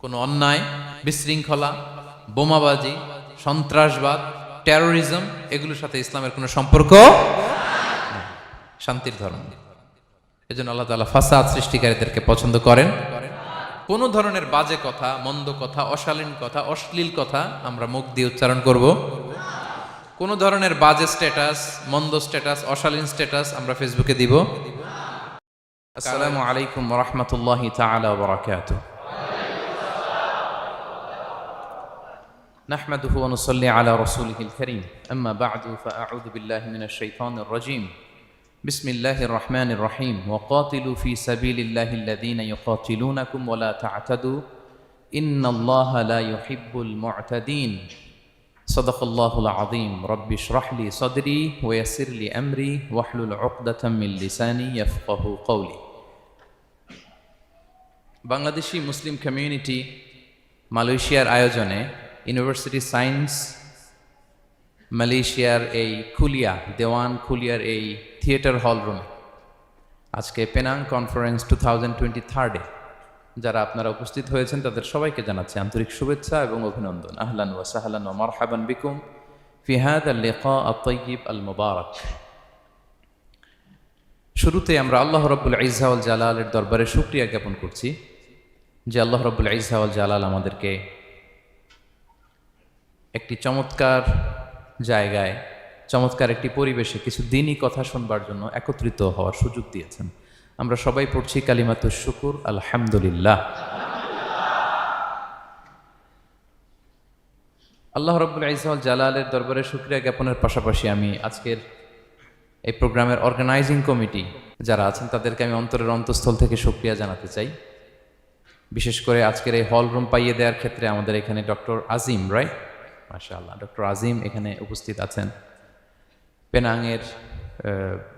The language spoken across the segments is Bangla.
কোনো অন্যায়, বিশৃঙ্খলা, বোমাবাজি, সন্ত্রাসবাদ, টেরোরিজম এগুলোর সাথে ইসলামের কোনো সম্পর্ক নেই। শান্তির ধর্ম। এজন্য আল্লাহ তাআলা ফাসাদ সৃষ্টিকারীদেরকে পছন্দ করেন। কোনো ধরনের বাজে কথা, মন্দ কথা, অশালীন কথা, অশ্লীল কথা আমরা মুখ দিয়ে উচ্চারণ করব। কোনো ধরনের বাজে স্ট্যাটাস, মন্দ স্ট্যাটাস, অশালীন স্ট্যাটাস আমরা ফেসবুকে দিব। আসসালামু আলাইকুম ওয়া রাহমাতুল্লাহি তাআলা ওয়া বারাকাতুহু। نحمده ونصلي على رسوله الكريم أما بعد فأعوذ بالله من الشيطان الرجيم بسم الله الرحمن الرحيم وقاتلوا في سبيل الله الذين يقاتلونكم ولا تعتدوا إن الله لا يحب المعتدين صدق الله العظيم رب اشرح لي صدري ويسر لي أمري واحلل عقدة من لساني يفقه قولي বাংলাদেশি মুসলিম কমিউনিটি মালয়েশিয়ার আয়োজনে ইউনিভার্সিটি সায়েন্স মালয়েশিয়ার এই দেওয়ান খুলিয়ার এই থিয়েটার হল রুমে আজকে পেনাং কনফারেন্স 2023 যারা আপনারা উপস্থিত হয়েছেন তাদের সবাইকে জানাচ্ছি আন্তরিক শুভেচ্ছা এবং অভিনন্দন। আহলান ওয়া সাহলান ওয়া মারহাবান বিকুম ফি হাযাল লিকা আত-তাইয়িব আল মুবারাক। শুরুতে আমরা আল্লাহ রাব্বুল ইজ্জা ওয়াল জালালের দরবারে শুকরিয়া জ্ঞাপন করছি যে আল্লাহ রাব্বুল ইজ্জা ওয়াল জালাল আমাদেরকে একটি চমৎকার জায়গায়, চমৎকার একটি পরিবেশে কিছু দিনই কথা শুনবার জন্য একত্রিত হওয়ার সুযোগ দিয়েছেন। আমরা সবাই পড়ছি কালিমাতুশ শুকুর আলহামদুলিল্লাহ। আল্লাহ রাব্বুল ইজ্জা ওয়াল জালালের দরবারে শুকরিয়া জ্ঞাপনের পাশাপাশি আমি আজকের এই প্রোগ্রামের অর্গানাইজিং কমিটি যারা আছেন তাদেরকে আমি অন্তরের অন্তঃস্থল থেকে শুকরিয়া জানাতে চাই। বিশেষ করে আজকের এই হল রুম পাইয়ে দেওয়ার ক্ষেত্রে আমাদের এখানে ডক্টর আজিম, রাইট, মাশাআল্লাহ, ডক্টর আজিম এখানে উপস্থিত আছেন। পেনাংয়ের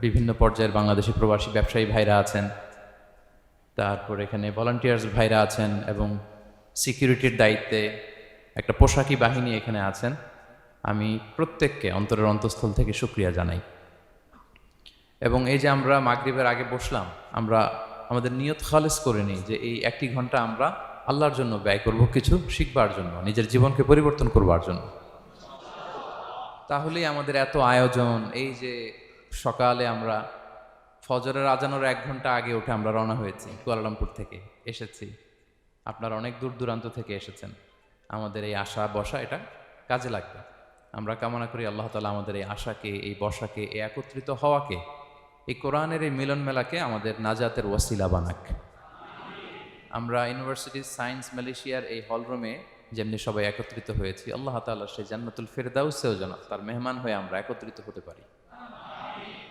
বিভিন্ন পর্যায়ের বাংলাদেশি প্রবাসী ব্যবসায়ী ভাইরা আছেন, তারপর এখানে ভলান্টিয়ার্স ভাইরা আছেন এবং সিকিউরিটির দায়িত্বে একটা পোশাকি বাহিনী এখানে আছেন। আমি প্রত্যেককে অন্তরের অন্তঃস্থল থেকে শুকরিয়া জানাই। এবং এই যে আমরা মাগরিবের আগে বসলাম, আমরা আমাদের নিয়ত খালেস করে নিই যে এই 1 ঘন্টা আমরা আল্লাহর জন্য ব্যয় করব, কিছু শিখবার জন্য, নিজের জীবনকে পরিবর্তন করবার জন্য। তাহলেই আমাদের এত আয়োজন, এই যে সকালে আমরা ফজরের আজানের 1 ঘন্টা আগে উঠে আমরা রওনা হয়েছি, কুয়ালালামপুর থেকে এসেছি, আপনারা অনেক দূর দূরান্ত থেকে এসেছেন। আমাদের এই আশা বসা এটা কাজে লাগবে। আমরা কামনা করি আল্লাহ তাআলা আমাদের এই আশাকে, এই বসাকে, এই একত্রিত হওয়াকে, এই কোরআনের এই মিলন মেলাকে আমাদের নাজাতের ওয়াসিলা বানাক। আমরা ইউনিভার্সিটি সায়েন্স মালয়েশিয়ার এই হলরুমে যেমনি সবাই একত্রিত হয়েছি, আল্লাহ তাআলা সেই জান্নাতুল ফেরদাউসেও যেন তার মেহমান হয়ে আমরা একত্রিত হতে পারি।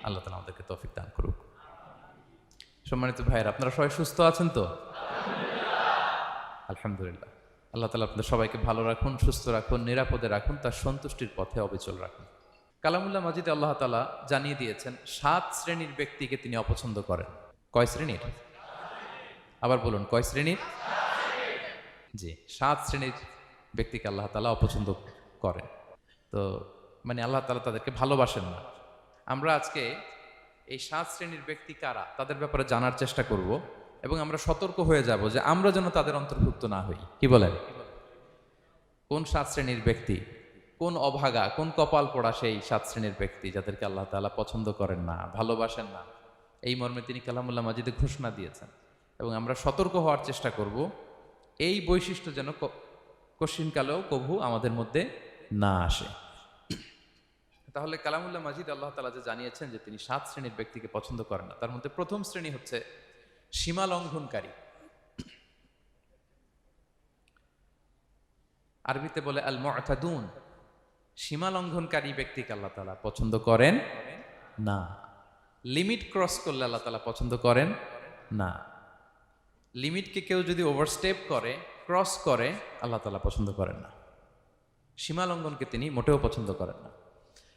আল্লাহ তাআলা আমাদেরকে তৌফিক দান করুক। সম্মানিত ভাইয়েরা, আপনারা সবাই সুস্থ আছেন তো? আলহামদুলিল্লাহ। আল্লাহ তাআলা আপনাদের সবাইকে ভালো রাখুন, সুস্থ রাখুন, নিরাপদে রাখুন, তার সন্তুষ্টির পথে অবিচল রাখুন। কালামুল্লাহ মাজিদে আল্লাহ তাআলা জানিয়ে দিয়েছেন 7 শ্রেণীর ব্যক্তিকে তিনি অপছন্দ করেন। কয় শ্রেণীর? আবার বলুন, কয় শ্রেণীর? জি, 7 শ্রেণীর ব্যক্তিকে আল্লাহ তাআলা অপছন্দ করেন। তো মানে আল্লাহ তাআলা তাদেরকে ভালোবাসেন না। আমরা আজকে এই 7 শ্রেণীর ব্যক্তি কারা তাদের ব্যাপারে জানার চেষ্টা করব এবং আমরা সতর্ক হয়ে যাব যে আমরা যেন তাদের অন্তর্ভুক্ত না হই। কি বলেন? কোন 7 শ্রেণীর ব্যক্তি, কোন অভাগা, কোন কপাল পোড়া সেই 7 শ্রেণীর ব্যক্তি যাদেরকে আল্লাহ তাআলা পছন্দ করেন না, ভালোবাসেন না, এই মর্মে তিনি কালামুল্লাহ মাজিদে ঘোষণা দিয়েছেন। এবং আমরা সতর্ক হওয়ার চেষ্টা করব এই বৈশিষ্ট্য যেন কশিনকালেও কভু আমাদের মধ্যে না আসে। তাহলে কালামুল্লাহ মাজিদ আল্লাহ তাআলা যে জানিয়েছেন যে তিনি 7 শ্রেণীর ব্যক্তিকে পছন্দ করেন না, তার মধ্যে প্রথম শ্রেণী হচ্ছে সীমা লঙ্ঘনকারী। আরবিতে বলে আল মুআতাদুন। সীমা লঙ্ঘনকারী ব্যক্তিকে আল্লাহ তাআলা পছন্দ করেন না। লিমিট ক্রস করলে আল্লাহ তাআলা পছন্দ করেন না। লিমিটকে কেউ যদি ওভারস্টেপ করে, ক্রস করে, আল্লাহ তাআলা পছন্দ করেন না। সীমা লঙ্ঘনকে তিনি মোটেও পছন্দ করেন না।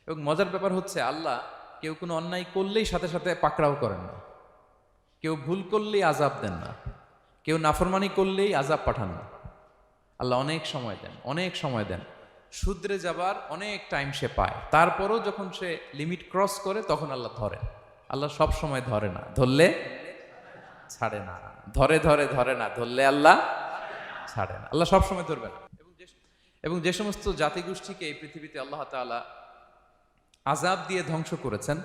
এবং মজার ব্যাপার হচ্ছে আল্লাহ কেউ কোনো অন্যায় করলেই সাথে সাথে পাকড়াও করেন না, কেউ ভুল করলেই আযাব দেন না, কেউ নাফরমানি করলেই আযাব পাঠান না। আল্লাহ অনেক সময় দেন, অনেক সময় দেন, শুধরে যাবার অনেক টাইম সে পায়। তারপরও যখন সে লিমিট ক্রস করে তখন আল্লাহ ধরেন। আল্লাহ সব সময় ধরে না, ধরলে ছাড়ে না, ধরে ধরে ধরে না, ধরলে আল্লাহ ছাড়ে না, আল্লাহ সবসময় ধরবেন। এবং যে সমস্ত জাতিগোষ্ঠীকে এই পৃথিবীতে আল্লাহ তাআলা আযাব দিয়ে ধ্বংস করেছেন,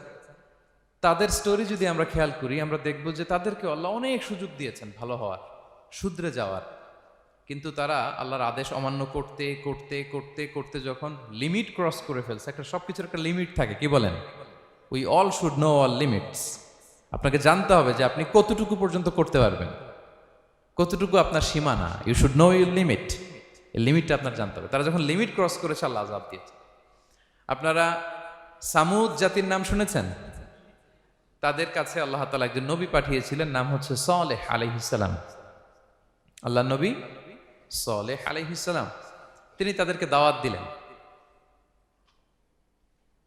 তাদের স্টোরি যদি আমরা খেয়াল করি, আমরা দেখব যে তাদেরকে আল্লাহ অনেক সুযোগ দিয়েছেন ভালো হওয়ার, শুধরে যাওয়ার, কিন্তু তারা আল্লাহর আদেশ অমান্য করতে করতে করতে করতে যখন লিমিট ক্রস করে ফেলছে, একটা সবকিছুর একটা লিমিট থাকে, কি বলেন? We all should know all limits. আপনাকে জানতে হবে যে আপনি কতটুকু পর্যন্ত করতে পারবেন, কতটুকু আপনার সীমানা। You should know your limit. এই লিমিটটা আপনার জানতে হবে। তারা যখন লিমিট ক্রস করেছে, আল্লাহ আযাব দিয়েছে। আপনারা সামুদ জাতির নাম শুনেছেন? তাদের কাছে আল্লাহ তাআলা একজন নবী পাঠিয়েছিলেন, নাম হচ্ছে সালেহ আলাইহিস সালাম। আল্লাহ নবী সালেহ আলাইহিস সালাম, তিনি তাদেরকে দাওয়াত দিলেন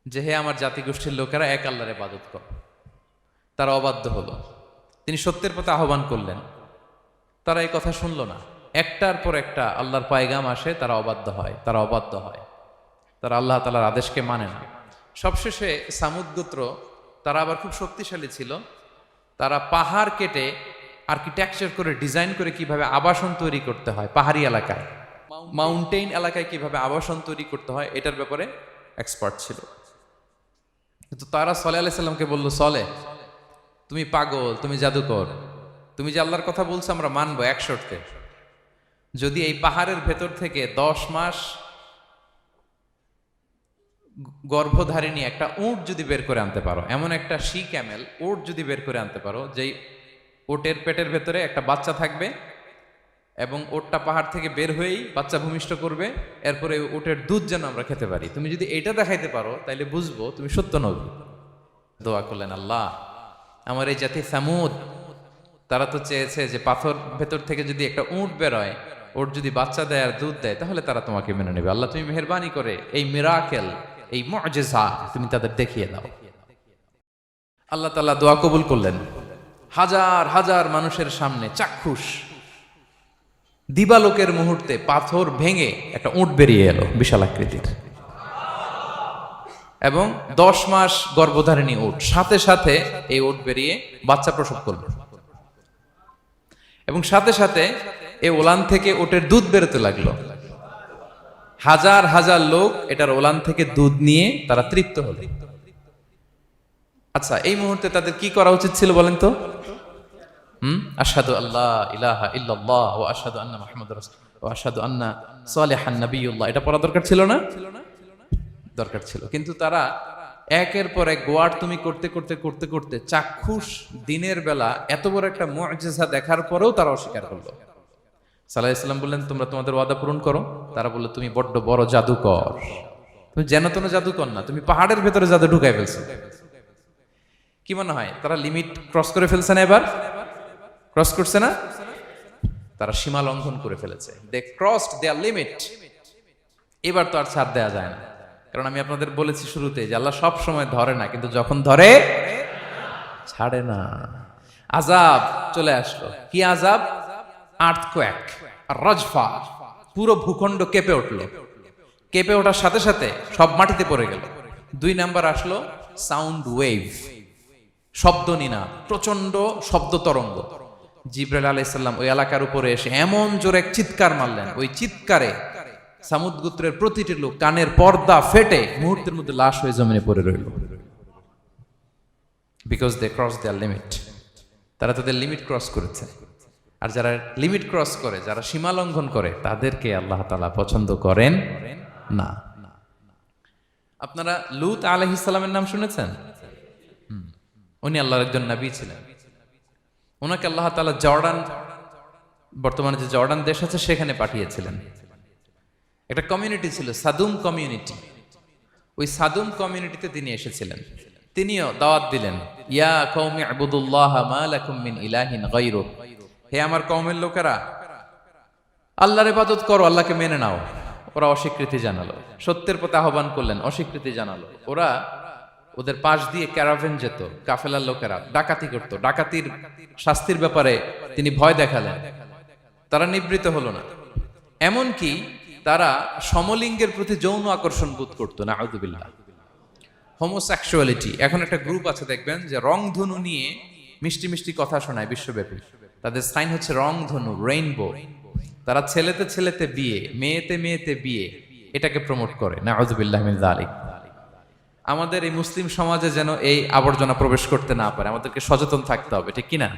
যে হে আমার জাতিগোষ্ঠীর লোকেরা, এক আল্লাহর ইবাদত করো। তারা অবাধ্য হলো। তিনি সত্যের পথে আহ্বান করলেন, তারা এই কথা শুনলো না। একটার পর একটা আল্লাহর পায়গাম আসে, তারা অবাধ্য হয়, তারা অবাধ্য হয়, তারা আল্লাহ তাআলার আদেশকে মানে না। সবশেষে সামুদ গোত্র, তারা আবার খুব শক্তিশালী ছিল। তারা পাহাড় কেটে আর্কিটেকচার করে ডিজাইন করে কিভাবে আবাসন তৈরি করতে হয় পাহাড়ি এলাকায়, মাউন্টেইন এলাকায় কিভাবে আবাসন তৈরি করতে হয়, এটার ব্যাপারে এক্সপার্ট ছিল। কিন্তু তারা সালেহ আলাইহিস সালামকে বলল, সালেহ তুমি পাগল, তুমি জাদুকর, তুমি যে আল্লাহর কথা বলছো আমরা মানবো এক শর্তে, যদি এই পাহাড়ের ভেতর থেকে 10 মাস গর্ভধারিণী একটা উট যদি বের করে আনতে পারো, এমন একটা শি ক্যামেল উট যদি বের করে আনতে পারো, যেই ওটের পেটের ভেতরে একটা বাচ্চা থাকবে এবং ওটটা পাহাড় থেকে বের হয়েই বাচ্চা ভূমিষ্ঠ করবে, এরপরে ওটের দুধ যেন আমরা খেতে পারি, তুমি যদি এটা দেখাইতে পারো তাইলে বুঝবো তুমি সত্য নবী। দোয়া করলেন, আল্লাহ আমার এই জাতি সামুদ, তারা তো চেয়েছে যে পাথর ভেতর থেকে যদি একটা উট বেরোয়, ওর যদি বাচ্চা দেয় আর দুধ দেয়, তাহলে তারা তোমাকে মেনে নেবে। আল্লাহ তুমি মেহেরবানি করে এই মিরাকেল, এই মুআজিজা তুমি তাদের দেখিয়ে দাও। আল্লাহ তাআলা দোয়া কবুল করলেন। হাজার হাজার মানুষের সামনে চাক্ষুষ দিবালোকের মুহূর্তে পাথর ভেঙে একটা উট বেরিয়ে এলো বিশাল আকৃতির, এবং 10 মাস গর্ভধারিণী উট, সাথে সাথে এই উট বেরিয়ে বাচ্চা প্রসব করল, এবং সাথে সাথে এই ওলান থেকে উটের দুধ বেরোতে লাগলো। হাজার হাজার লোক এটার ওলান থেকে দুধ নিয়ে তারা তৃপ্ত হলো। আচ্ছা, এই মুহূর্তে তাদের কি করা উচিত ছিল বলেন তো? আশহাদু আল্লাহ ইলাহা ইল্লাল্লাহ ওয়া আশহাদু আন্না মুহাম্মাদুর রাসূলুল্লাহ ওয়া আশহাদু আন্না সালিহান নাবিয়্যুল্লাহ, এটা পড়া দরকার ছিল না? দরকার ছিল। কিন্তু তারা একের পর এক গোয়ার তুমি করতে করতে করতে করতে চাক্ষুষ দিনের বেলা এত বড় একটা মুআজিজা দেখার পরেও তারা অস্বীকার করলো। সাল্লাল্লাহু আলাইহি ওয়াসাল্লাম বললেন, তোমরা তোমাদের ওয়াদা পূরণ করো। তারা বলল, তুমি বড্ড বড় জাদুকর, তুমি যেন তেন জাদুকর না, তুমি পাহাড়ের ভেতরে জাদু ঢুকাই ফেলছো। কি মনে হয় তারা লিমিট ক্রস করে ফেলছে না? এবার ক্রস করছে না? তারা সীমা লঙ্ঘন করে ফেলেছে। দে ক্রসড দেয়ার লিমিট। এবার তো আর ছাড় দেয়া যায় না, কারণ আমি আপনাদের বলেছি শুরুতে যে আল্লাহ সব সময় ধরে না, কিন্তু যখন ধরে ছাড়ে না। আযাব চলে আসলো। কি আযাব? আর্থকোয়েক, রাজফা, পুরো ভূখণ্ড কেঁপে উঠলো। কেঁপে ওঠার সাথে সাথে সব মাটিতে পড়ে গেল। 2 নাম্বার আসলো সাউন্ড ওয়েভ, শব্দ নিনাদ, প্রচন্ড শব্দ তরঙ্গ। জিবরাইল আলাইহিস সালাম ওই এলাকার উপরে এসে এমন জোরে এক চিৎকার মারলেন, ওই চিৎকারে সামুদ গোত্রের প্রতিটি লোক কানের পর্দা ফেটে মুহূর্তের মধ্যে লাশ হয়ে জমিনে পড়ে রইল। Because they cross their limit. তারা তাদের লিমিট ক্রস করেছে। আর যারা লিমিট ক্রস করে, যারা সীমা লঙ্ঘন করে, তাদেরকে আল্লাহ তাআলা পছন্দ করেন না। আপনারা লূত আলাইহিস সালামের নাম শুনেছেন? উনি আল্লাহর একজন নবী ছিলেন। ওনাকে আল্লাহ তাআলা জর্ডান, বর্তমানে যে জর্ডান দেশ আছে সেখানে পাঠিয়েছিলেন। একটা কমিউনিটি ছিল সাদুম কমিউনিটি। ওই সাদুম কমিউনিটিতে তিনি এসেছিলেন। তিনিও দাওয়াত দিলেন, ইয়া কওমি ইবুদুল্লাহ মা লাকুম মিন ইলাহিন গায়রু, হে আমার কওমের লোকেরা, আল্লাহর ইবাদত করো, আল্লাহকে মেনে নাও। ওরা অস্বীকৃতি জানালো। সত্যের পথে আহ্বান করলেন, অস্বীকৃতি জানালো। ওরা, ওদের পাশ দিয়ে ক্যারাভেন যেত, কাফেলার লোকেরা ডাকাতি করত। ডাকাতির শাস্তির ব্যাপারে তিনি ভয় দেখালেন। তারা নিবৃত হলো না। এমনকি তারা সমলিঙ্গের প্রতি যৌন আকর্ষণ বোধ করতো। নাউযুবিল্লাহ। হোমোসেক্সুয়ালিটি। এখন একটা গ্রুপ আছে দেখবেন যে রংধনু নিয়ে মিষ্টি মিষ্টি কথা শোনায় বিশ্বব্যাপী। তাদের সাইন হচ্ছে রংধনু, রেইনবো। তারা ছেলেতে ছেলেতে বিয়ে, মেয়েতে মেয়েতে বিয়ে, এটাকে প্রমোট করে। নাউযুবিল্লাহি মিন যালিক। আমাদের এই মুসলিম সমাজে যেন এই আবর্জনা প্রবেশ করতে না পারে, আমাদেরকে সচেতন থাকতে হবে, ঠিক কিনা?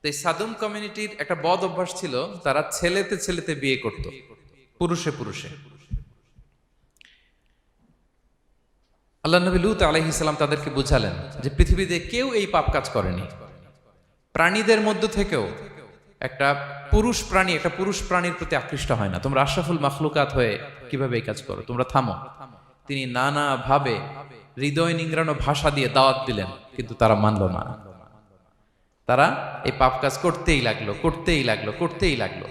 তো এই সাদুম কমিউনিটির একটা বদ অভ্যাস ছিল, তারা ছেলেতে ছেলেতে বিয়ে করত, পুরুষে পুরুষে। আল্লাহ নবী লূত আলাইহিস সালাম তাদেরকে বুঝালেন যে পৃথিবীতে কেউ এই পাপ কাজ করেনি। প্রাণীদের মধ্য থেকেও একটা পুরুষ প্রাণীর প্রতি আকৃষ্ট হয় না। তোমরা আশরাফুল মাখলুকাত হয়ে কিভাবে এই কাজ করো? তোমরা থামো। তিনি নানা ভাবে হৃদয় নিংড়ানো ভাষা দিয়ে দাওয়াত দিলেন, কিন্তু তারা মানল না। তারা এই পাপ কাজ করতেই লাগলো।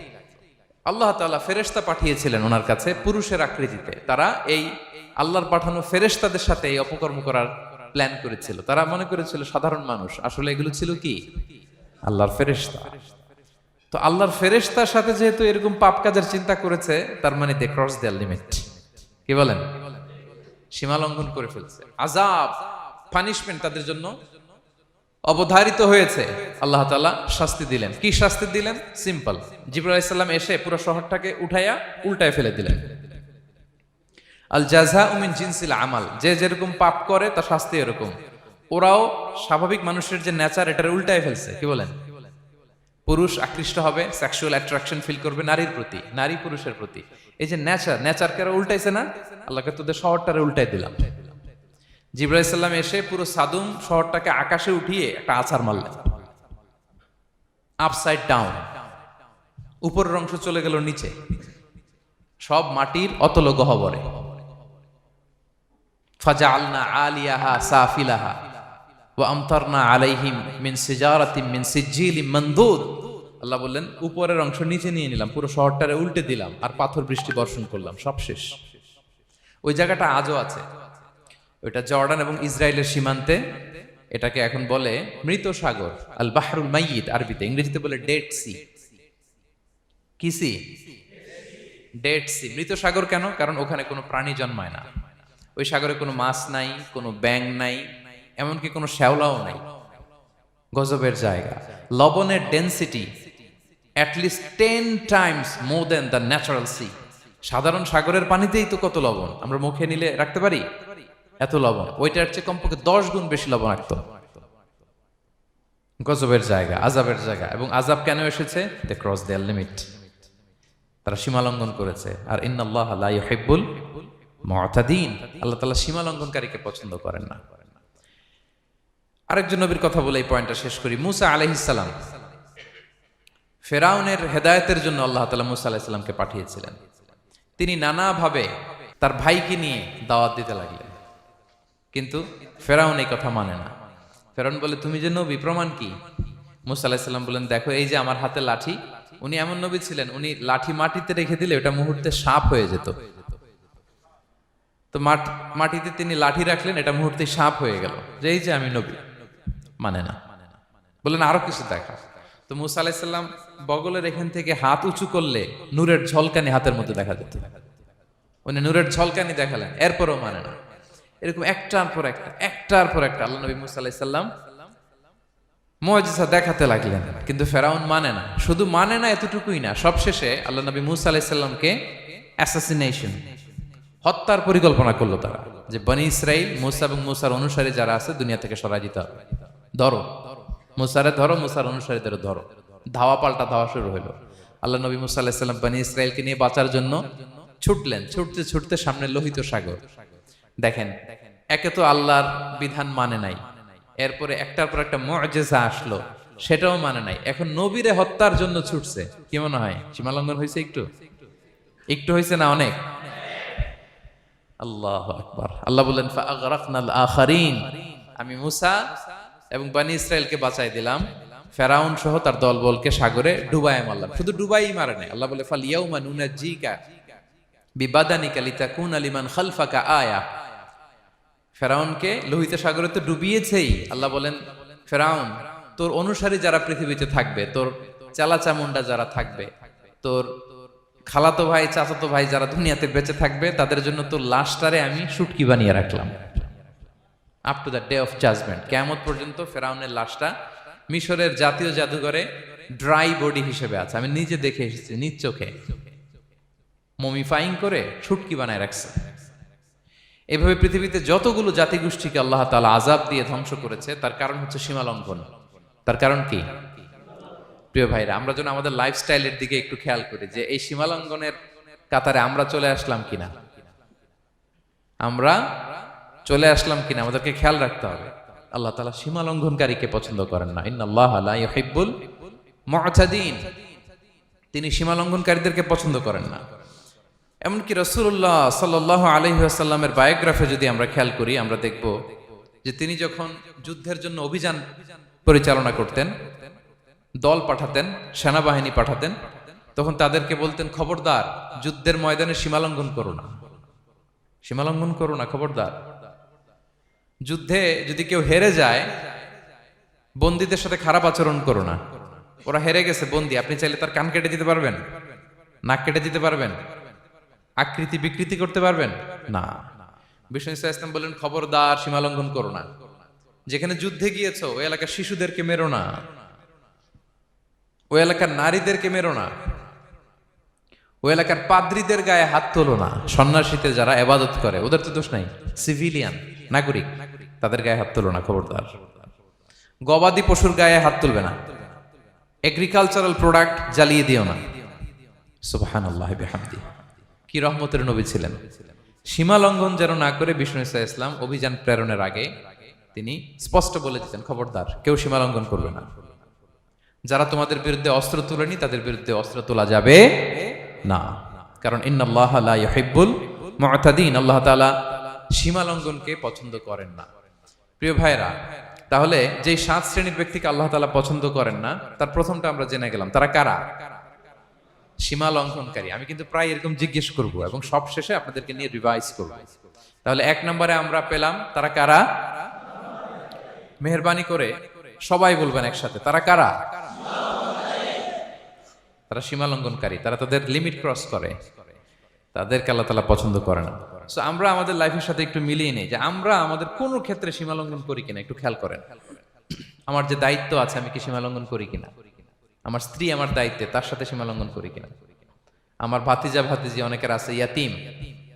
আল্লাহ তাআলা ফেরেশতা পাঠিয়েছিলেন ওনার কাছে পুরুষের আকৃতিতে। তারা এই আল্লাহর পাঠানো ফেরেশতাদের সাথে এই অপকর্ম করার প্ল্যান করেছিল। তারা মনে করেছিল সাধারণ মানুষ, আসলে এগুলো ছিল কি? আল্লাহর ফেরেশতা। তো আল্লাহর ফেরেশতার সাথে যেহেতু এরকম পাপ কাজের চিন্তা করেছে, তার মানে দে ক্রস দেয়ার লিমিট। কি বলেন? সীমা লঙ্ঘন করে ফেলছে। আযাব, পানিশমেন্ট তাদের জন্য অবধারিত হয়েছে। আল্লাহ তাআলা শাস্তি দিলেন। কি শাস্তি দিলেন? সিম্পল। জিবরাইল আলাইহিস সালাম এসে পুরো শহরটাকে উঠাইয়া উল্টায় ফেলে দিলেন। আল জাযাউ মিন জিনসিল আমাল, যে যেরকম পাপ করে তার শাস্তি এরকম। ওরাও স্বাভাবিক মানুষের যে নেচার, এটার উল্টায় ফেলছে। কি বলেন? পুরুষ আকৃষ্ট হবে, সেক্সুয়াল অ্যাট্রাকশন ফিল করবে নারীর প্রতি, নারী পুরুষের প্রতি। এই যে নেচারকে উল্টাইছে না, আল্লাহকে তোদের শহরটারে উল্টাই দিলাম। জিবরাইল আলাইহিস সালাম এসে পুরো সাদুম শহরটাকে আকাশে উঠিয়ে একটা আছাড় মারলেন, আপসাইড ডাউন। উপরের অংশ চলে গেল নিচে, সব মাটির অতল গহ্বরে। ফাজআলনা আলিয়াহা সাফিলাহা ওয়া আমতারনা আলাইহিম মিন সিজারাতিন মিন সিজিলিম মানদুদ। আল্লাহ বললেন উপরের অংশ নিচে নিয়ে নিলাম, পুরো শহরটারে উল্টে দিলাম, আর পাথর বৃষ্টি বর্ষণ করলাম, সব শেষ। ওই জায়গাটা আজও আছে, ওইটা জর্ডান এবং ইসরায়েলের সীমান্তে। এটাকে এখন বলে মৃত সাগর, আল বাহরুল মাইয়িত আরবিতে, ইংরেজিতে বলে ডেড সি। কি সি? Dead Sea. মৃত সাগর কেন? কারণ ওখানে কোনো প্রাণী জন্মায় না। ওই সাগরে কোনো মাছ নাই, কোনো ব্যাঙ নাই, এমনকি কোনো শ্যাওলাও নাই। গজবের জায়গা। লবণের density at least 10 times more than the natural sea. সাধারণ সাগরের পানিতেই তো কত লবণ, আমরা মুখে নিলে রাখতে পারি এত লবণ। ওইটার চেয়ে কমপক্ষে 10 গুণ বেশি লবণাক্ত। গজবের জায়গা, আযাবের জায়গা। এবং আযাব কেন এসেছে? They cross their limit. তারা সীমা লঙ্ঘন করেছে। আর ইন্নাল্লাহা লা ইউহিব্বুল মুতাদিন, আল্লাহ তাআলা সীমা লঙ্ঘনকারীকে পছন্দ করেন না। আরেকজন নবীর কথা বলে এই পয়েন্টটা শেষ করি। মূসা আলাইহিস সালাম, ফেরাউনের হেদায়েতের জন্য আল্লাহ তাআলা মূসা আলাইহিস সালামকে পাঠিয়েছিলেন। তিনি নানাভাবে তার ভাইকে নিয়ে দাওয়াত দিতে লাগলেন, কিন্তু ফেরাউন এই কথা মানে না। ফেরাউন বলে তুমি যে নবী, প্রমাণ কি? মূসা আলাইহিস সালাম বলেন দেখো এই যে আমার হাতে লাঠি। উনি এমন নবী ছিলেন, উনি লাঠি মাটিতে রেখে দিলে ওটা মুহূর্তে সাপ হয়ে যেত। তো মাটিতে তিনি লাঠি রাখলেন, এটা মুহূর্তে সাপ হয়ে গেল, যে এই যে আমি নবী। মানে না, বললেন আরো কিছু দেখা। তো মূসা আলাইহিস সালাম বগলের এখান থেকে হাত উঁচু করলে নূরের ঝলকানি হাতের মধ্যে দেখা যেত। উনি নূরের ঝলকানি দেখালেন, এরপরও মানে না। এরকম একটার পর একটা আল্লাহ নবী মূসা আলাইহিস সালাম মুআজিজা দেখাতে লাগলেন, কিন্তু ফেরাউন মানে না। শুধু মানে না এতটুকুই না, সবশেষে আল্লাহ নবী মূসা আলাইহিস সালামকে অ্যাসাসিনেশন, হত্যার পরিকল্পনা করলো তারা, যে বনি ইসরাইল, মূসা এবং মূসার অনুসারী যারা আছে দুনিয়া থেকে সরাই দিতে হবে। ধরো মূসারে, ধরো মূসার অনুসারীদের ধরো। ধাওয়া পাল্টা ধাওয়া শুরু হলো। আল্লাহ নবী মূসা আলাইহিস সালাম বনি ইসরাইলকে নিয়ে বাঁচার জন্য ছুটলেন। ছুটতে ছুটতে সামনে লোহিত সাগর। দেখেন, একে তো আল্লাহর বিধান মানে নাই, এরপরে একটার পর একটা মুআজিজা আসলো, সেটাও মানে নাই। এখন নবীরে হত্যার জন্য ছুটছে। কি মনে হয় সীমা লঙ্ঘন হয়েছে? একটু হয়েছে না? অনেক। আল্লাহু আকবার। আল্লাহ বলেন ফাআগরাকনাল আখারিন, আমি মূসা এবং বনি ইসরাইলকে বাঁচাই দিলাম, ফেরাউন সহ তার দলবলকে সাগরে ডুবায় মারলাম। শুধু ডুবাই মারে নাই, আল্লাহ বলে ফাল ইয়াউমা নুনাজ্জিকা বিবাদানিকা লিতাকুনা লিমান খালফাকা আয়া। ফেরাউনকে লোহিত সাগরে তো ডুবিয়েছেই। আল্লাহ বলেন ফেরাউন, তোর অনুসারী যারা পৃথিবীতে থাকবে, তোর চালা চামুন্ডা যারা থাকবে, তোর খালাতো ভাই চাচাতো ভাই যারা দুনিয়াতে বেঁচে থাকবে, তাদের জন্য তোর লাশটারে আমি শুটকি বানিয়ে রাখলাম। Up to the day of judgment, কিয়ামত পর্যন্ত ফেরাউনের লাশটা মিশরের জাতীয় জাদুঘরে ড্রাই বডি হিসেবে আছে। আমি নিজে দেখে এসেছি নিজ চোখে, মমিফাইং করে শুটকি বানায় রাখছে। এভাবে পৃথিবীতে যতগুলো জাতিগোষ্ঠীকে আল্লাহ তাআলা আযাব দিয়ে ধ্বংস করেছে, তার কারণ হচ্ছে সীমা লঙ্ঘন। তার কারণ কি? প্রিয় ভাইরা, আমরা যেন আমাদের লাইফস্টাইলের দিকে একটু খেয়াল করি যে এই সীমা লঙ্ঘনের কাতারে আমরা চলে আসলাম কিনা, আমরা চলে আসলাম কিনা আমাদেরকে খেয়াল রাখতে হবে। আল্লাহ তাআলা সীমা লঙ্ঘনকারীকে পছন্দ করেন না। ইন্নাল্লাহা লা ইউহিব্বুল মু'তাদিন, তিনি সীমা লঙ্ঘনকারীদেরকে পছন্দ করেন না। এমনকি রাসূলুল্লাহ সাল্লাল্লাহু আলাইহি ওয়াসাল্লামের বায়োগ্রাফি যদি আমরা খেয়াল করি, আমরা দেখব যে তিনি যখন যুদ্ধের জন্য অভিযান পরিচালনা করতেন, দল পাঠাতেন, সেনাবাহিনী পাঠাতেন, তখন তাদেরকে বলতেন, খবরদার যুদ্ধের ময়দানে সীমা লঙ্ঘন করো না, সীমা লঙ্ঘন করো না, খবরদার। যুদ্ধে যদি কেউ হেরে যায়, বন্দীদের সাথে খারাপ আচরণ করো না। ওরা হেরে গেছে বন্দী, আপনি চাইলে তার কান কেটে দিতে পারবেন, নাক কেটে দিতে পারবেন, আকৃতি বিকৃতি করতে পারবেন না। বিষ্ণু ইসলাম বললেন, খবরদার সীমা লঙ্ঘন করো না। যেখানে যুদ্ধে গিয়েছো ওই এলাকার শিশুদেরকে মেরো না, ওই এলাকার নারীদেরকে মেরো না, ওই এলাকার পাদ্রীদের গায়ে হাত তোলো না। সন্ন্যাসীতে যারা ইবাদত করে ওদের তো দোষ নাই, সিভিলিয়ান নাগরিক, তাদের গায়ে হাত তোলো না, খবরদার। গবাদি পশুর গায়ে হাত তুলবে না, এগ্রিকালচারাল প্রোডাক্ট জ্বালিয়ে দিও না। সুবহানাল্লাহি বিহামদিহি, কি রহমতের নবী ছিলেন। সীমা লঙ্ঘন যেন না করে বিষ্ণু ইসলাম অভিযান প্রেরণের আগে তিনি স্পষ্ট বলে দিতেন, খবরদার কেউ সীমা লঙ্ঘন করবে না। যারা তোমাদের বিরুদ্ধে অস্ত্র তুলেনি তাদের বিরুদ্ধে অস্ত্র তোলা যাবে না, কারণ ইন্নাল্লাহা লা ইউহিব্বুল মু'তাদিন, আল্লাহ তাআলা সীমা লঙ্ঘনকে পছন্দ করেন না। প্রিয় ভাইরা, তাহলে যেই 7 শ্রেণীর ব্যক্তিকে আল্লাহ তাআলা পছন্দ করেন না, তার প্রথমটা আমরা জেনে গেলাম, তারা কারা? সীমা লঙ্ঘনকারী। আমি কিন্তু প্রায় এরকম জিজ্ঞেস করব এবং সব শেষে আপনাদেরকে নিয়ে রিভাইজ করব। তাহলে 1 নম্বরে আমরা পেলাম তারা কারা? মেহেরবানি করে সবাই বলবেন একসাথে, তারা কারা? তারা সীমা লঙ্ঘনকারী, তারা তাদের লিমিট ক্রস করে, তাদেরকে আল্লাহ তাআলা পছন্দ করে না। সো আমরা আমাদের লাইফের সাথে একটু মিলিয়ে নিই যে আমরা আমাদের কোন ক্ষেত্রে সীমা লঙ্ঘন করি কিনা একটু খেয়াল করেন। আমার যে দায়িত্ব আছে আমি কি সীমা লঙ্ঘন করি কিনা? আমার স্ত্রী আমার দায়িত্বে, তার সাথে সীমা লঙ্ঘন করি কিনা? আমার ভাতিজা ভাতিজি অনেকের আছে ইয়াতিম,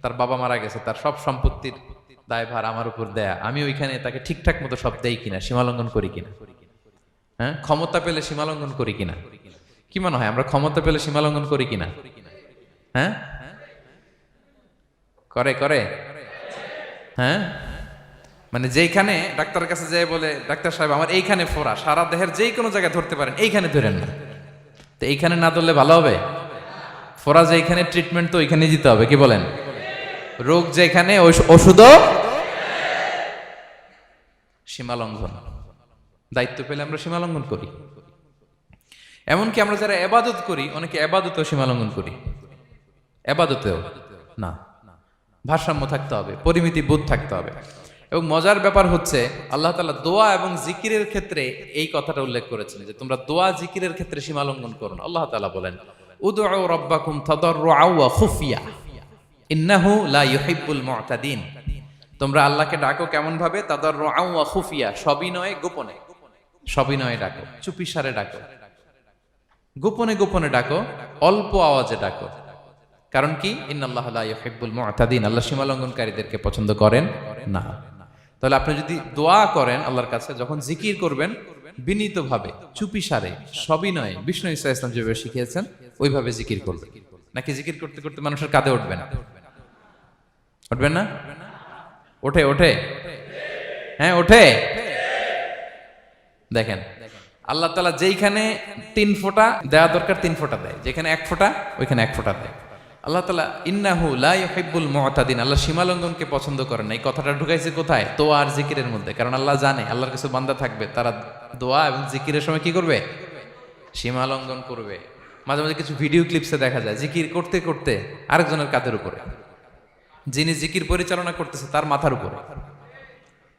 তার বাবা মারা গেছে, তার সব সম্পত্তির দায়ভার আমার উপর দেয়া, আমি ওইখানে তাকে ঠিকঠাক মতো সব দেই কিনা, সীমা লঙ্ঘন করি কিনা? হ্যাঁ, ক্ষমতা পেলে সীমা লঙ্ঘন করি কিনা? কি মনে হয় আমরা ক্ষমতা পেলে সীমা লঙ্ঘন করি কিনা? হ্যাঁ, করে করে হ্যাঁ, মানে যেইখানে ডাক্তারের কাছে যায় বলে, ডাক্তার সাহেব আমার এইখানে ফোড়া, সারা দেহের যেই কোনো জায়গায় ধরতে পারেন, এইখানে ধরেন না, তো এইখানে না ধরলে ভালো হবে? ফোড়া যেইখানে, ট্রিটমেন্ট তো ওইখানে দিতে হবে, কি বলেন? রোগ যেখানে ওষুধও সীমা লঙ্ঘন। দায়িত্ব পেলে আমরা সীমা লঙ্ঘন করি। এমনকি আমরা যারা ইবাদত করি, অনেকে ইবাদতেও সীমা লঙ্ঘন করি, ইবাদতেও না। ভারসাম্য থাকতে হবে, পরিমিতি বোধ থাকতে হবে। এবং মজার ব্যাপার হচ্ছে আল্লাহ তাআলা দোয়া এবং জিকিরের ক্ষেত্রে এই কথাটা উল্লেখ করেছেন যে তোমরা দোয়া জিকিরের ক্ষেত্রে সীমা লঙ্ঘন করো না। আল্লাহ তাআলা বলেন, উদউ রাব্বাকুম তাদাররুআ ওয়া খুফিয়া ইন্নাহু লা ইউহিব্বুল মু'তাদিন। তোমরা আল্লাহকে ডাকো কেমন ভাবে? তাদাররুআ ওয়া খুফিয়া, সবিনয়ে গোপনে, সবিনয়ে ডাকো, চুপিসারে ডাকো, গোপনে গোপনে ডাকো, অল্প আওয়াজে ডাকো। কারণ কি? ইন্নাল্লাহা লা ইউহিব্বুল মু'তাদিন, আল্লাহ সীমা লঙ্ঘনকারীদেরকে পছন্দ করেন না। তাহলে আপনি যদি দোয়া করেন আল্লাহর কাছে, যখন জিকির করবেন বিনীতভাবে, চুপিসারে, সবিনয়ে, বিষ্ণু ঈসা ইসলাম যেভাবে শিখিয়েছেন ওইভাবে জিকির করবেন। নাকি জিকির করতে করতে মানুষের কাঁধে উঠবেন? উঠবেন না? ওঠে ওঠে, হ্যাঁ ওঠে। দেখেন আল্লাহ তাআলা যেইখানে 3 ফোঁটা দেওয়া দরকার 3 ফোঁটা দেয়, যেখানে 1 ফোঁটা ওইখানে 1 ফোঁটা দেয়। আল্লাহ তাআলা ইন্নাহু লা ইউহিব্বুল মু'তাদিন, আল্লাহ সীমা লঙ্ঘনকে পছন্দ করেন না। এই কথাটা ঢুকাইছে কোথায়? দোয়া আর জিকিরের মধ্যে। কারণ আল্লাহ জানে আল্লাহর কিছু বান্দা থাকবে, তারা দোয়া এবং জিকিরের সময় কি করবে? সীমা লঙ্ঘন করবে। মাঝে মাঝে কিছু ভিডিও ক্লিপসে দেখা যায় জিকির করতে করতে আরেকজনের কাঁধের উপরে, যিনি জিকির পরিচালনা করতেছে তার মাথার উপরে।